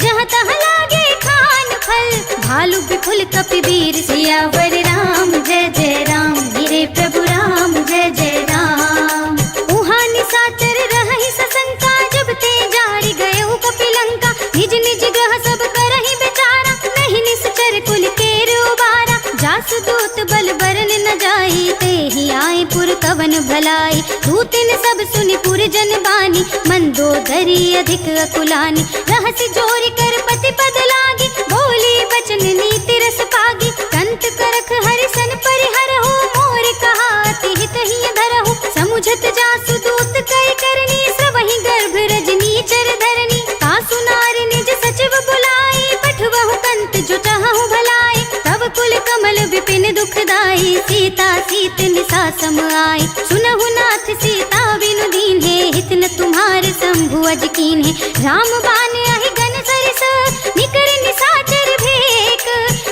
जहाँ तहाँ लागे खान फल। भालु विपुल कपिवीर, सियावर राम जय जय राम, मेरे प्रभु राम जय जय राम। उहाँ निशाचर रहहि सशंका, जब ते जारि गए कपि लंका। निज निज ग्रह सब करहि बेचारा, नहीं निश्चर कुल केर उबारा। जासु दूत बल बरन न जाई, ते ही आए पुर कवन भलाई। दूतिन सब सुनि पुर जन बानी, मंदोदरी अधिक अकुलानी। रहसि जोरि कर पति पद लागी, बोली बचन नीति रस पागी। कंत करख हरिसन परिहरहु, मोर कहा अति हित ही धरहु। समुझत जासु दूत कई करनी, स्रवहि गर्भ रजनी चर धरनी। तासु नार निज सचिव बुलाई, पठवहु कंत जो चाहु भलाई। तब कुल कमल विपिन दुखदाई, सीता सीत निसा सम आई। सुनहु नाथ सीता बिनु दीन अज कीन है। राम बान आहि गन सरस निकर निसाचर भेक,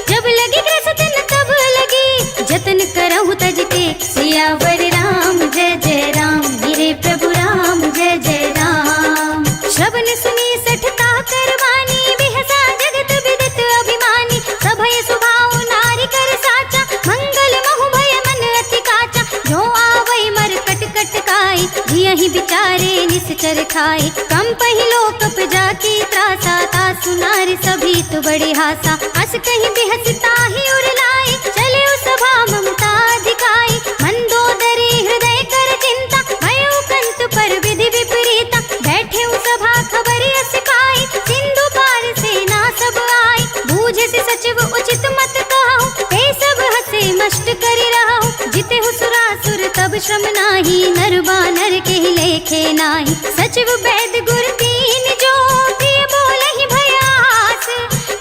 जब लगी ग्रस दिन तब लगी जतन करहु तज टेक। सियावर राम जय जय राम, मेरे प्रभु राम जय जय राम। श्रवण सुनी सठता करवानी, बिहसा जगत विदित अभिमानी। सभय सुभाव नारी कर साचा, मंगल महु भय मन अति काचा। जो आवै मर कट कट काई, जियहि बिचारे निश्चर खाई। कम पहिलो कप जाकी त्रासा, तासु नारी सभी तु बड़ी हासा। अस कहीं बिहसता ही उरलाई, चले सभा ममता अधिकाई। मंदोदरी हृदय कर चिंता, भयो कंत पर विधि विपरीता। बैठे सभा खबर अस पाई, सिंधु पार सेना सब आई। बूझे से सचिव उचित मत कहूँ, ते सब हसे मष्ट करि रहूँ। जिते सुरासुर तब श्रम नाही, नर बानर के लेखे नाही। सचिव वैद गुर तीन जो, प्रिय बोलहि भयास।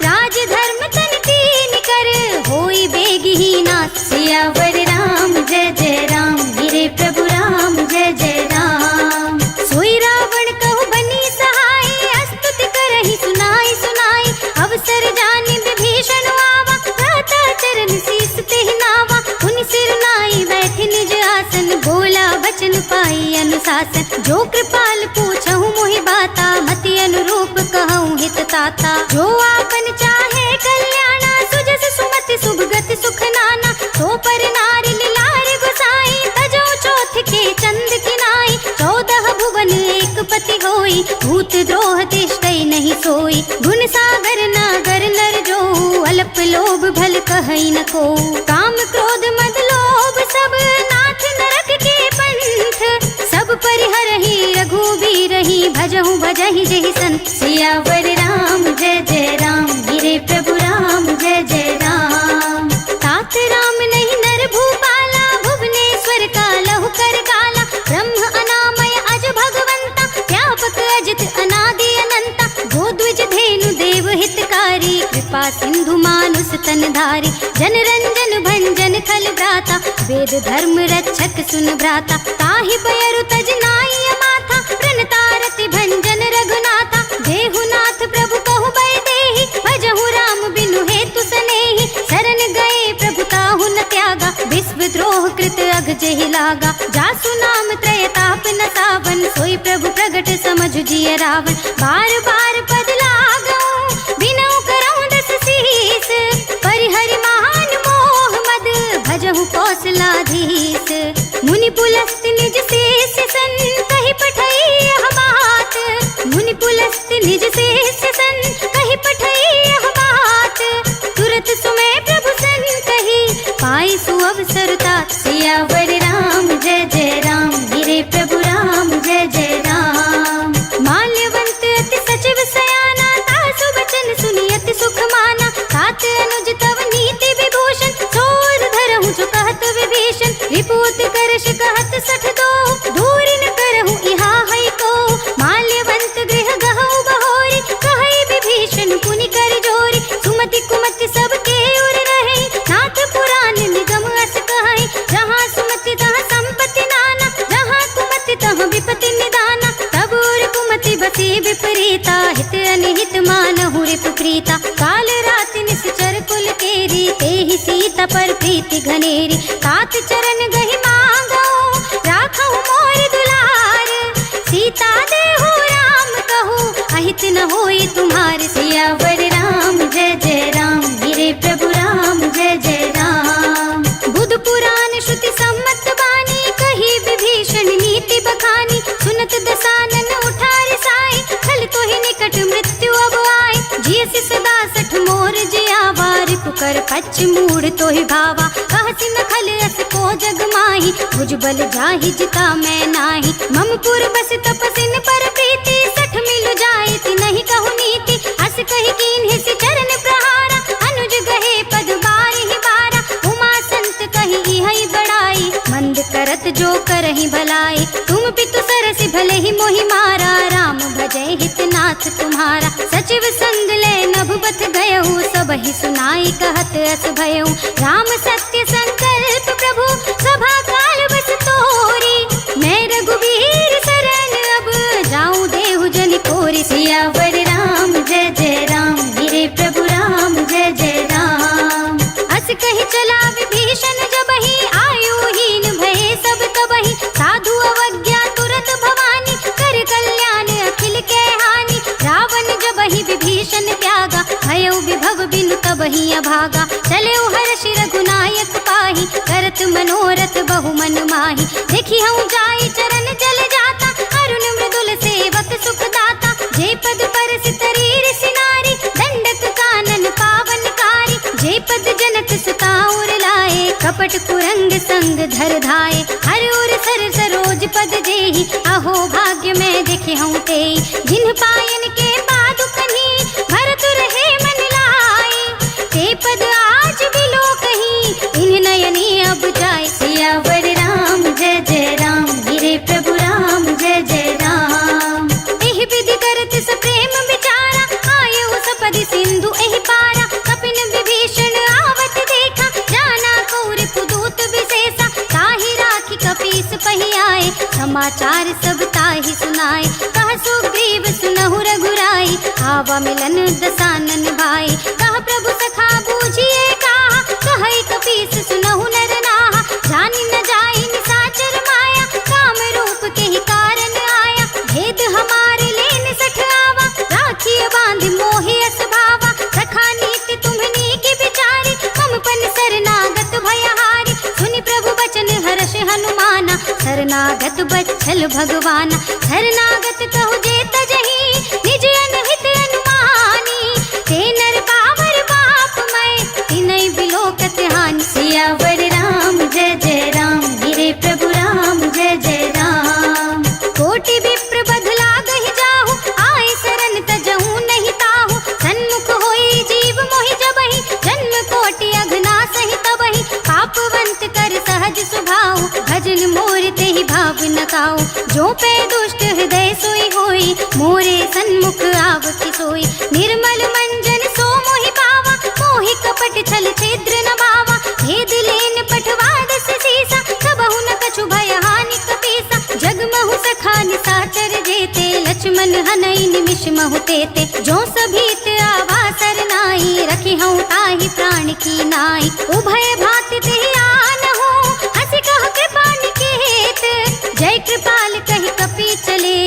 राज धर्म तन तीन कर, होई बेगही नाथ। सियावर राम जय जय राम, मेरे प्रभु राम जय जय राम। सोई रावण कहु बनी सहाय, अस्तुति करहि सुनाई सुनाई। अवसर जानि विभीषण आवा, भ्राता चरण शीस तेहि नावा। उन सिर नाई बैठे निज आसन, बोला बचन पाई अनुशासन। जो कृपाल पूछहु मोहि बाता, मति अनुरूप कहूँ हित ताता। जो आपन चाहे कल्याणा, सुजस सुमति सुभगति सुख नाना। तो पर नारी लार गोसाई, तजो चौथ के चंद किनाई। 14 भुवन एक पति होई, भूत द्रोह तिष्ठै नहीं सोई। गुण सागर नागर नर जो, अल्प लोभ भल कहै न को। काम क्रोध मद लोभ सब, नाथ नरक के पंथ। सब परिहरहि रघुबीरहि, भजहु भजहि जेहि संत। सियावर राम जय जय राम, मेरे प्रभु राम जय जय राम। तात राम नहीं नर भूपाला, भुवनेश्वर का लहु कर काला। ब्रह्म अनामय अज भगवंता, व्यापक अजित अनादि अनंता। गो द्विज धेनु देव हितकारी, कृपा सिंधु मानुस तन धारी। जन रंजन भंजन खल भ्राता, वेद धर्म रक्षक सुन भ्राता। ताहि बयरु तज नाई माथा, प्रणतारति भंजन रघुनाथा। देहुनाथ प्रभु कहु बै देहि, भजहु राम बिनु हेतु सनेहि। शरण गए प्रभु ताहु न त्यागा, विश्व द्रोह कृत अघ जेहि लागा। जासु नाम त्रय ताप न सावन, सोई प्रभु प्रगट समझ जिय रावण। बार बार पद लागऊं, बिनऊ करऊं दस शीस। परिहरि महान मोह मद, भजहु कौशलाधीश। मुनि पुलस्त निज शेष सन, कहि पठई यह बात। मुनि पुलस्त निज शेष सन, कहि पठई यह बात। तुरत सुमय प्रभु सन कही, पाई सुअवसर तात। सियावर राम जय जय राम, मेरे प्रभु राम जय जय राम। माल्यवंत अति सचिव सयाना, तासु बचन सुनि अति सुख माना। तात अनुज तव नीति विभूषण, सोर धरहु जो कहत विभीषण। रिपुत करश कहत सठ दो, दूरि न करहु इहा है को। माल्यवंत गृह गहु बहोरी, कहै विभीषण पुनि कर जोरी। सुमति कुमति सब के उर रहे, नाथ पुराण निगम अस कहै। जहाँ सुमति तहाँ संपत्ति नाना, जहाँ कुमति तहाँ विपत्ति निदाना। तब उर कुमति बसे विपरीता, हित अनिहित मानहु रिपु प्रीता। काल रात निश्चर कुल केरी, तेहि सीता पर प्रीति घनेरी। तात चरण गहि मांगो, राखहु मोर दुलार। सीता देहु राम कहू, अहित न होई तुम्हार। सियावर राम जय जय राम, मेरे प्रभु राम जय जय राम। बुध पुराण श्रुति सम्मत बानी, कही विभीषण नीति बखानी। सुनत दसानन उठार साई, खल तो ही निकट मृत्यु अब आए। जियसि सदा सठ मोर जियावा, रिपु कर पच्छ मूढ़ तो ही भावा। कहसि न खल अस को जग माही, भुजबल जाहि जिता मैं नाही। ममपुर बस तपसिन पर प्रीति, सठ मिलु जायति नहीं कहु नीति। अस कहि कीन्हि सि चरण प्रहारा, अनुज गहे पद बारिहि बारा। उमा संत कहि इहै बड़ाई, मंद करत जो करहि भलाई। तुम पितु सरसि भले ही मोहि मारा, राम भजै हित नाथ तुम्हारा। सचिव संग ले नभुबत गयहु, सबहि सुनाई कहत अस भयहु। राम सत्य संकल्प प्रभु, सभा काल बस तोरी। मैं रघुबीर शरण अब, जाऊं देहु जन वही अभागा। चले हर्ष रघुनायक पाही, करत मनोरथ बहु मन माही। देखी हूँ जाई चरण जल जाता, अरुण मृदुल सेवक सुखदाता। जे पद पर सितरीर सिनारी, दंडक कानन पावनकारी। जे पद जनक सुता उर लाए, कपट कुरंग संग धर धाये। हर उर सर सरोज पद जेहि, अहो भाग्य में देखे हूँ तेई। जिन पायन के पादुकन्ही, भरत रहे मन लाई। ते पद आज बिलो कहीं, इन नयनी अब जाए। सियावर राम जय जय राम, मेरे प्रभु राम जय जय राम। एहि विधि करत स प्रेम विचारा, आये उस पद सिंधु एहि पारा। कपिन विभीषण आवत देखा, जाना कौर पुदूत विशेषा। ताहि राखी कपीस पही आए, समाचार सब ताहि सुनाए। कह सुग्रीव सुनहु रघुराई, आवा मिलन दसानन भाई। कह प्रभु सखा बूझिए कहा, कहई कपीस सुनहु नर नाहा। जानि न जाई निसाचर माया, काम रूप के ही कारण आया। भेद हमारे लेन सठ आवा, राखिए बांध मोहि अस भावा। सखा नीति तुम्हनी की विचारी, मम पन शरणागत भयहारी। सुनि प्रभु बचन हर्ष हनुमाना, शरणागत बच्छल भगवाना। शरणागत कहु जे तजहि, निज अनहित अनुमानी। ते नर पावर बाप मैं, तिनहि बिलोकत हानि। सियावर राम जय जय राम, मेरे प्रभु राम जय जय राम। कोटि विप्र बध लागहि जाहु, आए शरण तजहु नहीं ताहु। सन्मुख होई जीव मोहि जबहि, जन्म कोटि अघना सहि तबहि। पापवंत कर सहज सुभाउ, भजन मोर तेहि भाव न काऊ। जो पे दुष्ट हृदय सोई होई, मोरे सन्मुख आवति सोई। निर्मल मंजन सो मोहि पावा, मोहि कपट छल छिद्र न बावा। भेद लेन पठवादस सीसा, सबहु न कछु भय हानि कपीसा। जगमहु सखा निसाचर जेते, लक्ष्मण हनई निमिष महु तेते। जो सभीत आवा सरनाई, रखी हूँ ताहि प्राण की नाई। उभय भात तेहि आनहु, हंसी कह कृपा निकेत। जय कृपाल कहि कपि चले,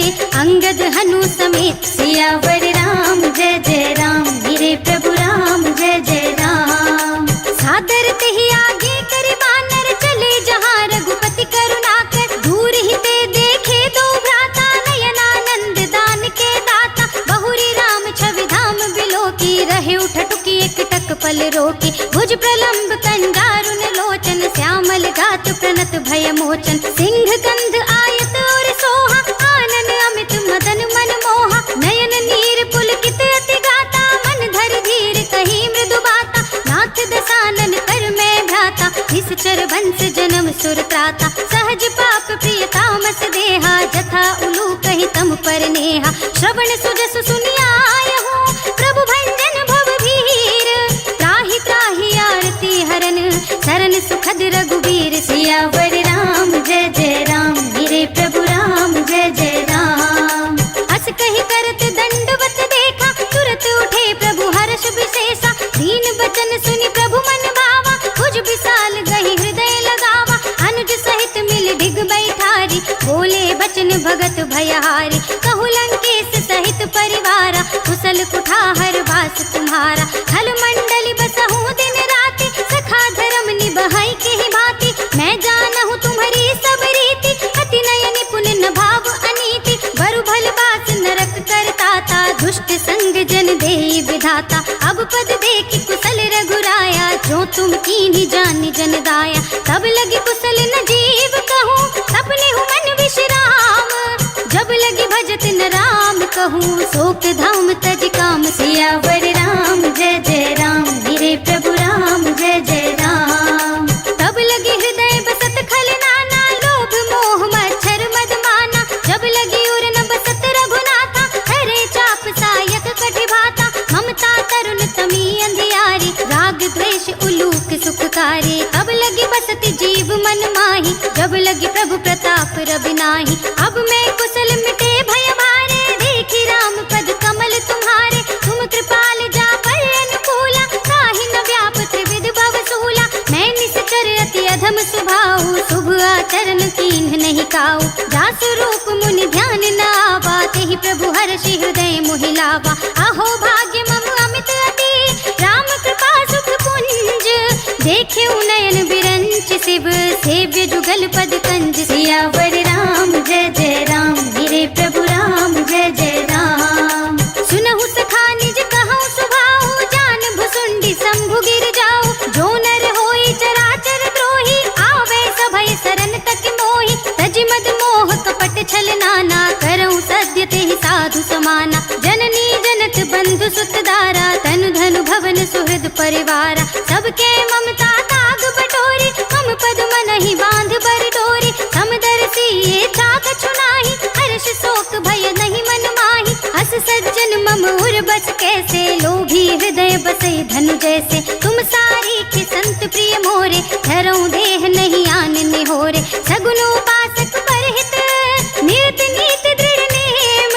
अंगद हनु समेत। सियावर राम जय जय राम, मेरे प्रभु राम जय जय राम। सादर तेहि आगे करि बानर, चले जहाँ रघुपति करुणाकर। दूर ही ते देखे दो भ्राता, नयनानंद दान के दाता। बहुरी राम छवि धाम बिलो की, रहे उठटुकी एक टक पल रोकी। भुज प्रलंब कंजारुन लोचन, श्यामल गात प्रणत भय मोचन। सिंह कंध आयत और सोहा, आनन अमित मदन मन मोहा। नयन नीर पुलकित अति गाता, मन धर धीर कही मृदु बाता। नाथ दसानन कर मैं भ्राता, निश्चर वंश जन्म सुर त्राता। सहज पाप प्रिय तामस देहा, जथा उलू कहि तम पर नेहा। श्रवण सुजस सुनियायहु, प्रभु भंजन भव भीर। त्राहि त्राहि आरती हरन, शरण सुखद रघुवीर। सियावर राम जय जय राम, मेरे प्रभु राम जय जय राम। हस कहि करत दंडवत देखा, तुरत उठे प्रभु हर्ष विशेषा। दीन बचन सुनि प्रभु मन भावा, भुज विशाल गहि हृदय लगावा। अनुज सहित मिल डिग बैठारी, बोले बचन भगत भयहारी। कहु लंकेश सहित परिवारा, कुशल कुठार वास तुम्हारा। खल मंडली बसहु दिन राति, सखा धर्म निबहाई के ही भांति। मैं जानहु तुम्हारी सब रीति, अति नय निपुण न भाव अनीति। बरु भल बास नरक करताता, दुष्ट संग जन देहि विधाता। अब पद देखि कुशल रघुराया, जो तुम कीन्ही जानि जन दाया। तब लगी कुशल न जीव कहूँ, सपने हूँ मन विश्राम। जब लगी भजत न राम कहूँ, शोक धाम तज काम। सियावर राम जय जय राम, मेरे प्रभु राम जय जय राम। तब लगी हृदय बसत खल नाना, लोभ मोह मच्छर मद माना। जब लगी उर न बसत रघुनाथा, हरे चाप सायक कटि भाता। ममता तरुण तमी अंधियारी, राग द्वेष उलूक सुखकारी। तब लगी बसती जीव मन माही, जब लगी प्रभु प्रताप रवि नाही। अब मैं कुशल मिटे भय भारे, देखी राम पद कमल तुम्हारे। तुम कृपाल जा पर अनुकूला, काहि न व्याप त्रिविध भव सूला। मैं निश्चर अति अधम स्वभाव, शुभ आचरण कीन्ह नहीं काऊ। दास रूप मुनि ध्यान न आवा, तेहि प्रभु हर्षि हृदय मोहि लावा। अहो भाग्य मम अमित अति, राम कृपा शिव सेव्य जुगल पद कंज। सियावर राम जय जय राम, मेरे प्रभु राम जय जय राम। सुनहु सखा निज कहूँ सुभाऊ, जान भुसुंडी शंभु गिर जाऊ। जो नर होई चराचर द्रोही, आवे सभय सरन तक मोहि। तज मद मोह कपट छल नाना, करऊँ सद्य तेहि साधु समाना। जननी जनक बंधु सुत दारा, तनु धनु भवन सुहृद परिवारा। सबके ममता ताग बटोरी, मम पद मनहि बांध बर डोरी। समदर्शी ये चाक छुनाहि, हर्ष शोक भय नहीं मन माहि। हस सज्जन मम उर बस कैसे, लोभी हृदय बसे धनु जैसे। तुम सारी के संत प्रिय मोरे, धरऊँ देह नहीं आन निहोरे। सगुन उपासक परहित, नियत नीत दृढ़ नेम।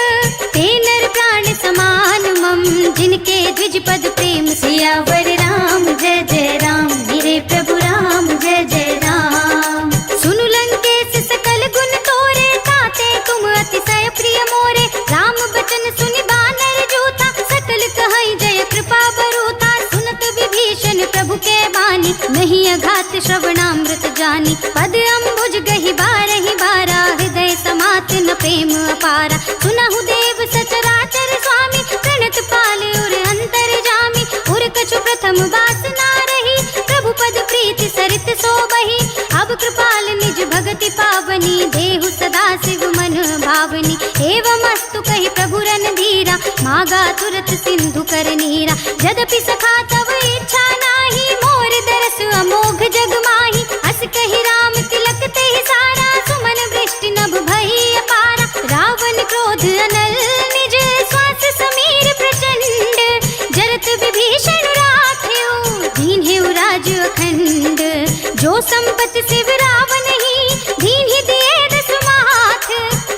ते नर प्राण समान मम, जिनके द्विज पद प्रेम। सियावर राम जय जय राम, मेरे प्रभु राम जय जय राम। सुनु लंकेश सकल गुण तोरे, ताते तुम अतिशय प्रिय मोरे। राम बचन सुनि बानर जूथा, सकल कहै जय कृपा बरूथा। सुनत विभीषण प्रभु के बानी, नहीं अघात श्रवणामृत जानी। पद अम्बुज गहि बारहि बारा, हृदय समात न प्रेम अपारा। सुनहु देव सचराचर स्वामी, प्रणत पाल उर अंतर जामी। उर कछु प्रथम वासना रही, प्रभु पद प्रीति सरित सोबहि। अब कृपाल निज भगति पावनी, देहु सदा शिव मन भावनी। एवं अस्तु कहि प्रभु रणधीरा, मागा तुरत सिंधु कर नीरा। यद्यपि सखा तव इच्छा नाही, मोर दरस अमोघ जग माही। हस कहि राम तिलक तेहि सारा, सुमन वृष्टि नभ भई अपारा। रावण क्रोध अनल निज, श्वास समीर प्रचंड। जरत विभीषण राखेउ, दीन्हेउ राज अखंड। जो संपत शिव रावण ही, दीन्हि दिए दस माथ।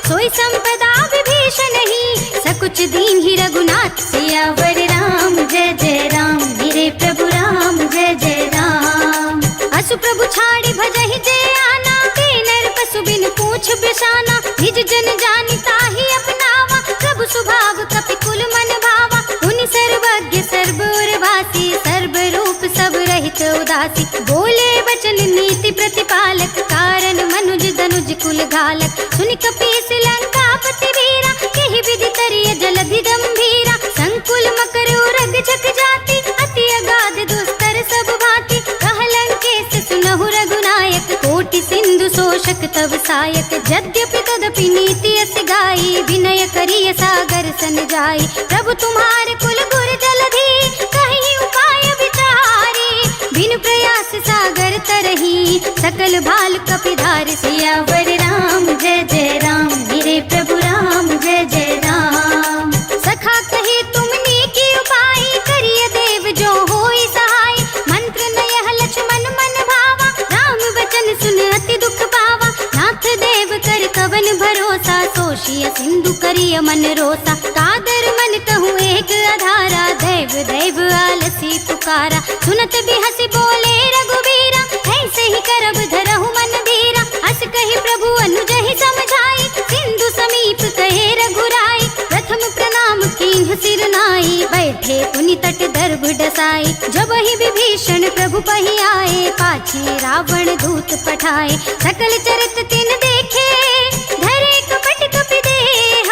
सोई संपदा विभीषण ही, सकुच दीन्हि रघुनाथ। सियावर राम जय जय राम, मेरे प्रभु राम जय जय राम। असु प्रभु छाड़ी भजहि जय आना, ते नर पशु बिन पूछ बिसाना। निज जन जानि ताहि अपनावा, प्रभु स्वभाव कपि कुल मन भावा। उनि सर्वज्ञ सर्व उर्वासी, सर्व रूप सब रहित उदासी। बोले वचन नीति प्रतिपालक, कारण मनुज दनुज कुल घालक। सुनि कपीस लंकापति वीरा, केहि विधि करिय जलधि गंभीरा। संकुल मकर उरग जग जाति, अति अगाध दुस्तर सब भांति। कह लंकेश सुनहु रघुनायक, कोटि सिंधु शोषक तव सायक। यद्यपि तदपि नीति अस गाई, विनय करिय सागर सन जाई। प्रभु तुम्हारे कुल गुर जलधि, कहीं उपाय विचारी। बिन प्रयास सागर तरही, सकल भाल कपिधार। सियावर राम जय जय राम, मेरे प्रभु राम जय जय राम। सखा कहे तुमने की उपाय, करिय देव जो होई सहाय। मंत्र नयह लक्ष्मण मन भावा, राम वचन सुन अति दुख पावा। नाथ देव कर कवन भरोसा, सोषिय सिंधु करिय मन रोसा। कादर मन कहूँ एक आधारा, दैव दैव आलसी पुकारा। सुनत बिहसि बोले रघुबीरा, ऐसे ही करब धरहु मन धीरा। हस कहि प्रभु अनुजहि समझाई, सिंधु समीप कहे रघुराई। प्रथम प्रणाम कीन्ह सिर नाई, बैठे पुनि तट दर्भ डसाई। जब ही विभीषण प्रभु पहि आए, पाछे रावण दूत पठाए। सकल चरित तिन देखे, धरे कपट कपि देह।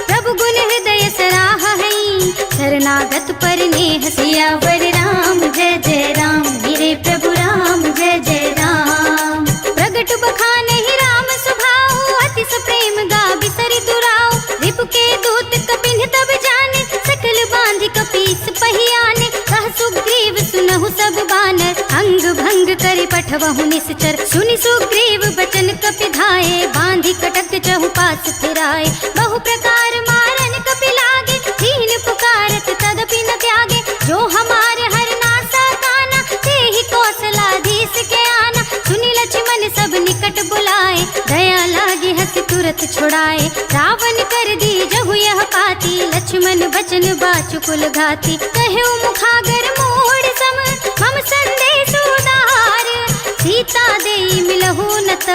प्रभु गुण हृदय सराह हई, शरणागत पर नेह। सियावर राम जय जय राम, मेरे प्रभु राम जय जय राम। प्रगट बखानहि राम स्वभाव, अति प्रेम गाबि सरि दुराऊ। रिपु के दूत कपिन्ह तब जाने, सकल बांधि कपीस पहि आने। कह सुग्रीव सुनहु सब बानर, अंग भंग करि पठवहु निश्चर। सुनि सुग्रीव बचन कपि धाये, बांधि कटक चहु पास फिराए। बहु प्रकार मारन कपि लागे, दीन पुकारत तदपि न त्यागे। जो हमारे हर नासा काना, तेहि कौशलाधीश के आना। सुनि लक्ष्मण सब निकट बुलाए, दया लागे हंस तुरत छुड़ाए। रावण कर दी जहु यह पाती, लक्ष्मण बचन बाचु कुल घाती। कहे मुखागर मोड़ सम, मम संदेश उदार। सीता देई मिलहु नत,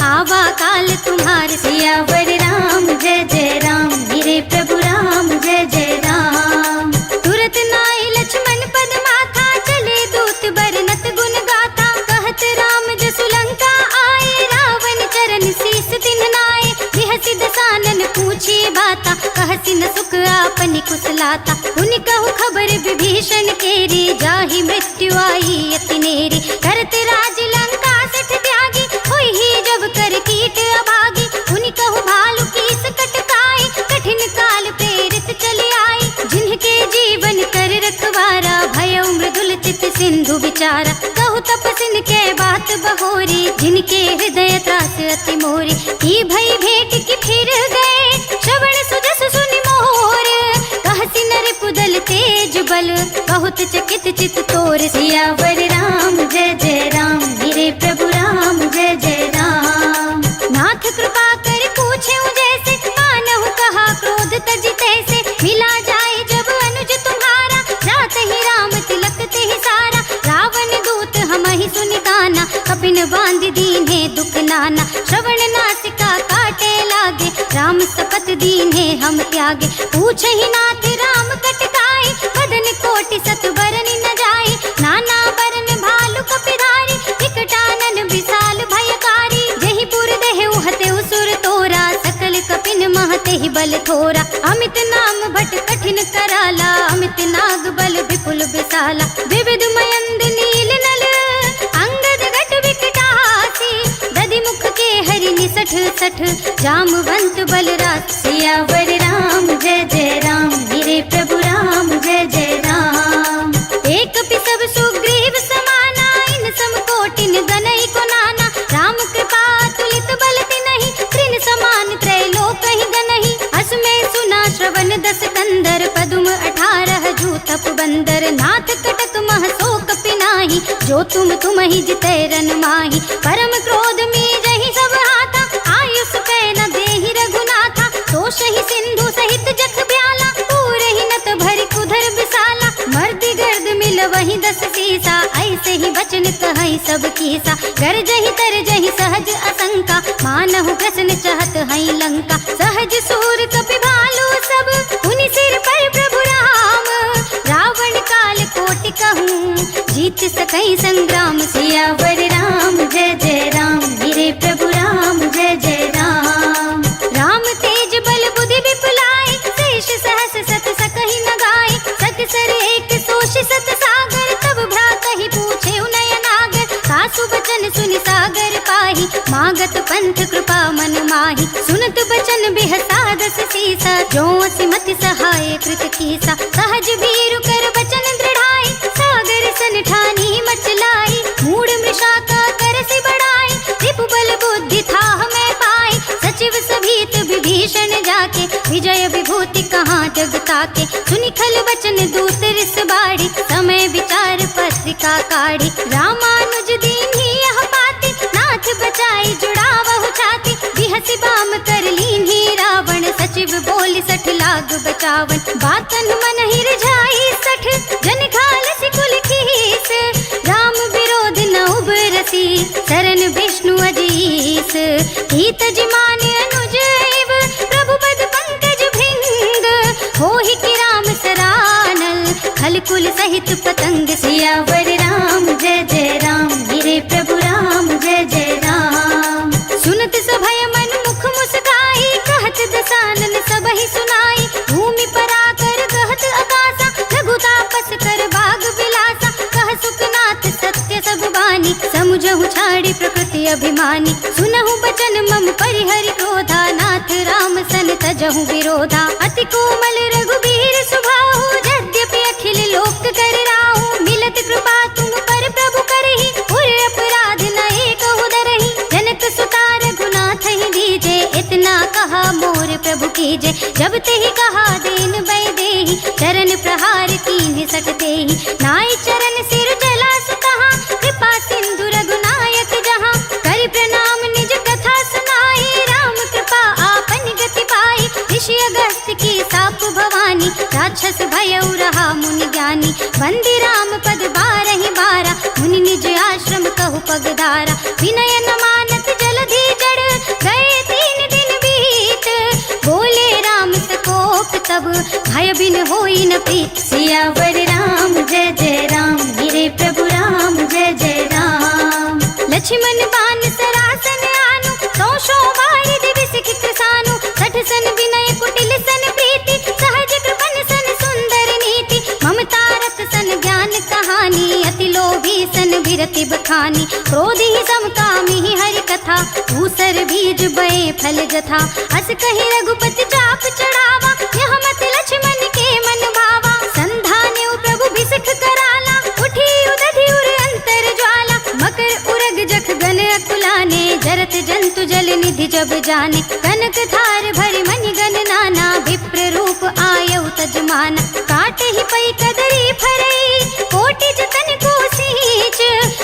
आवा काल तुम्हार। सियावर राम जय जय राम, मेरे प्रभु राम जय जय राम। तुरत नाई लक्ष्मण पद माथा, चले दूत बरनत गुण गाथा। कहत राम जसु लंका सुनि कहु खबर विभीषण केरी, जाहि मृत्यु आई अति नेरी। करत राज लंका सठ त्यागी, होई ही जब कर कीट अभागी। सुनि कहु भालु कीस कटकाई, कठिन काल प्रेरित चले आई। जिनके जीवन कर रखवारा, भयउ मृदुल चित सिंधु विचारा। कहु तपसिन के बात बहोरी, जिनके हृदय त्रास अति मोरी। की भई भेंट की फिर गए, श्रवण सुजस सुनि मोर। कहसि नर पुदल तेज बल, बहुत चकित चित तोर। सियावर राम जय जय राम, मेरे प्रभु राम जय जय राम। नाथ कृपा कर पूछे जैसे, मानहु कहा क्रोध तज तैसे। मिला जाए जब अनुज तुम्हारा, जात ही राम तिलक ते ही सारा। रावण दूत हमहि सुनि गाना, कपिन बांध दीन्हे दुख नाना। श्रवण नासिका काटे लागे, राम सपत दीन्हे हम त्यागे। पूछहि नाथ राम कटकाई, बदन कोटि सत बरनि न जाई। नाना बरन भालु कपिधारी, विकटानन विशाल भयकारी। जेहि पुर देहु हतेउ सुर तोरा, सकल कपिन महते ही बल थोरा। अमित नाम भट कठिन कराला, अमित नाग बल विपुल विशाला। विविध मयंद नील नल, अंगद घट विकटासी। दधि मुख के हरि निसठ सठ, जामवंत बलराज। सियावर राम जय जय राम, मेरे प्रभु राम जय जय राम। एक पिसव सुग्रीव समाना, इन सम कोटिन गनई को नाना। राम कृपा तुलित बल तिनहि, त्रिन समान त्रैलोक ही गनहि। अस में सुना श्रवण दस कंदर, पदुम 18 जूतप बंदर। नाथ कटक मह सो कपिनाहि, जो तुम ही जितै रन माहि। परम क्रोध में जहि सब हाथा, आयुष कै न देहि रघुनाथा। तोषहि सिंधु सहित जख ब्याला, पूरहि नत भरि कुधर विशाला। मर्दि गर्द मिल वही 10 सीसा, ऐसे ही वचन कहै सब कीसा। गरजहि तरजहि सहज असंका, मानहु प्रश्न चहत हई लंका। सहज सूर कपि भालु सब, पुनि सिर पर प्रभु राम। रावण काल कोटि कहूँ, जीत सकई संग्राम। सियावर राम जय जय राम, मेरे प्रभु राम जय जय राम। राम तेज बल बुद्धि विपुलाई, शेष सहस सत सकहि न गाई। सकसर एक सोष सत सागर, तब भ्रातहि पूछे नयन आगर। सासु बचन सुनि सागर पाहि, मागत पंथ कृपा मन माहि। सुनत बचन बिहसा 10 सीसा, जो असिमति सहाय कृत कीसा। सहज वीरु कर बचन दृढ़ाई, सागर सन ठानी मचलाई। मूढ़ मृषा का करसि बढ़ाई, रिपु बल बुद्धि थाह मैं पाई। सचिव सभीत विभीषण जाके, विजय विभूति कहाँ जग ताके। सुनि खल बचन दूत रिस बाढ़ी, समय विचार पत्रिका काढ़ी। रामानुज दीन्ही यह पाती, नाथ बचाई जुड़ावहु छाती। बिहसि बाम कर लीन्ही रावण, सचिव बोल 60 लाग बचावन। बातन मन ही रिझाई 60, जन खालसि कुल कीस। राम विरोध न उबरसी, शरण विष्णु अजीस। हित जिमान अनुज इव, प्रभु पद पंकज भृंग। होहि कि राम सरानल, खल कुल सहित पतंग। सियावर राम जय जय राम, मेरे प्रभु राम जय जय राम। सुनत सभय मन मुख मुस्काई, कहत दसानन सबहि सुनाई। भूमि पराकर कहत आकाशा, रघुतापस कर बाग विलासा। कह सुखनाथ सत्य सब बानी, समुझहु छाड़ी प्रकृति अभिमानी। सुनहु बचन मम परिहरि क्रोधा, नाथ राम सन तजहु विरोधा। अति कोमल रघुबीर सुभाहु, यद्यपि अखिल लोक कर राहु। मिलत कृपा तुम पर प्रभु करहि, उर अपराध न एक उदरहि। जनक सुता रघुनाथ ही दीजे, इतना कहा मोर प्रभु कीजे। जब ते ही कहा दीन बै देहि, चरण प्रहार कीन्हि सकते ही। नाई चरण सिर चला सुतहा, कृपा सिंधु रघुनायक जहाँ। करि प्रणाम निज कथा सुनाई, राम कृपा आपन गति पाई। ऋषि अगस्त की साप भवानी, राक्षस भयउ रहा मुनि ज्ञानी। बंदी राम पद 12 मुनि निज आश्रम कहु पगधारा। विनय न मानत जलधि जड़, गए 3 दिन बीत। बोले राम सकोप तब, भय बिन होई न प्रीत। सियावर राम जय जय राम, मेरे प्रभु राम जय जय राम। लक्ष्मण बान सरासन आनु, 100 शोभारि दिविस कृसानु। 60 सन विनय कुटिल सन प्रीति, सहज कृपन सन सुंदर नीति। रति बखानी। क्रोधी समकामी हरि कथा, दूसर बीज बए फल जथा। अस कहि रघुपति चाप चढ़ावा, यह मत लक्ष्मण के मन भावा। संधान्यो प्रभु बिसख कराला, उठी उदधि उर अंतर ज्वाला। मकर उरग जख गन अकुलाने, जरत जंतु जल निधि जब जाने। कनक थार भरि मनि गन नाना, विप्र रूप आयउ तजमाना। काट ही पई कदरी फरई, कोटि जतन को सींच।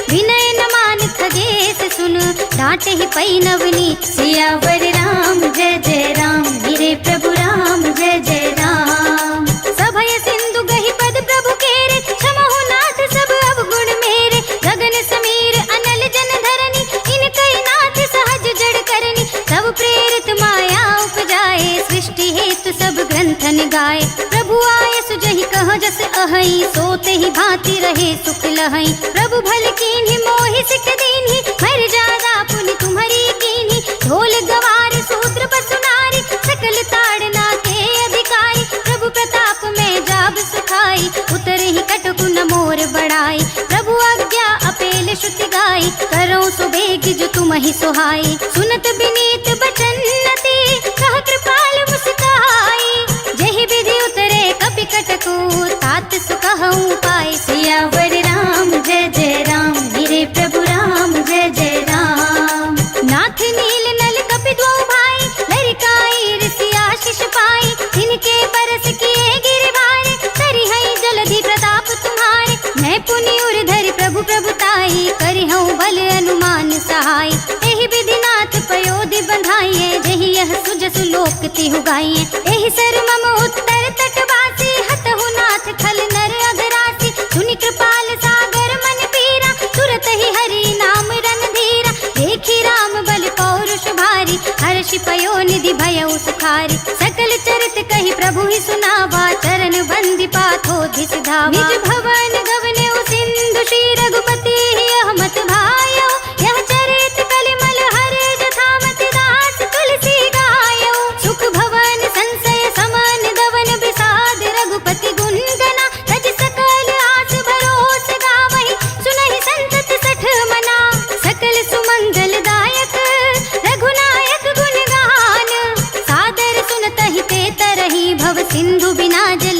विनय न मान खगेश सुन, डांट ही पई नवनीत। सियावर राम जय जय राम, मेरे प्रभु राम जय जय राम। सभय सिंधु गहि पद प्रभु केरे, क्षमहु नाथ सब अवगुण मेरे। गगन समीर अनल जन धरनी, इनकई नाथ सहज जड़ करनी। सब प्रेरित माया उपजाए, सृष्टि हेतु सब ग्रंथन गाए। प्रभु आय सुजहि कह जस अहई, सोते ही भांति रहे सुख लहई। प्रभु भल कीन्ही मोहि सिख दीन्ही, मर जादा पुनि तुम्हरी कीन्ही। ढोल गवार सूत्र पसुनारी, सकल ताड़ना के अधिकारी। प्रभु प्रताप में जाब सुखाई, उतरे ही कटकु न मोर बढ़ाई। प्रभु आज्ञा अपेल श्रुति गाई, करो सुबेग जो तुम ही सुहाई। सुनत बिनीत बचन नति, कह कृपाल मुस्काई। जहि विधि उतरे कपि कटकु, तात सुकहउँ पाई। सियावर राम जय जय राम, मेरे प्रभु राम जय जय राम। नाथ नील नल कपि द्वौ भाई, लरिकाई ऋषि आशीष पाई। तिनके बरस किए गिरवारे, करिहई जलधि प्रताप तुम्हारे। मैं पुनि उर धरि प्रभु प्रभुताई, करिहऊँ बल अनुमान सहाय। एहि विधि नाथ पयोधि बंधाइए, जहि यह सुजसु लोक तिहु गाइए। एहि सर मम उत्तर तटवासी, हतहु नाथ खल नर अघरासी। सुनि कृपाल सागर मन पीरा, तुरत ही हरि नाम रणधीरा। देखी राम बल पौरुष भारी, हर्षि पयो निधि भयउ सुखारी। सकल चरित कहि प्रभु ही सुनावा, चरण बंदी पाथो धिस धावा। निज भवन गवने सिंधु श्री रघुपति, यह मत भायो। यह चरित कलिमल हरे, जथा मति दास तुलसी गायो। सुख भवन संशय समान दवन, विषाद रघुपति गुण गना। तज सकल आस भरोस गावहि, सुनहि संतत सठ मना। सकल सुमंगल दायक, रघुनायक गुण गान। सादर सुनतहि ते तरहि, भव सिंधु बिना जल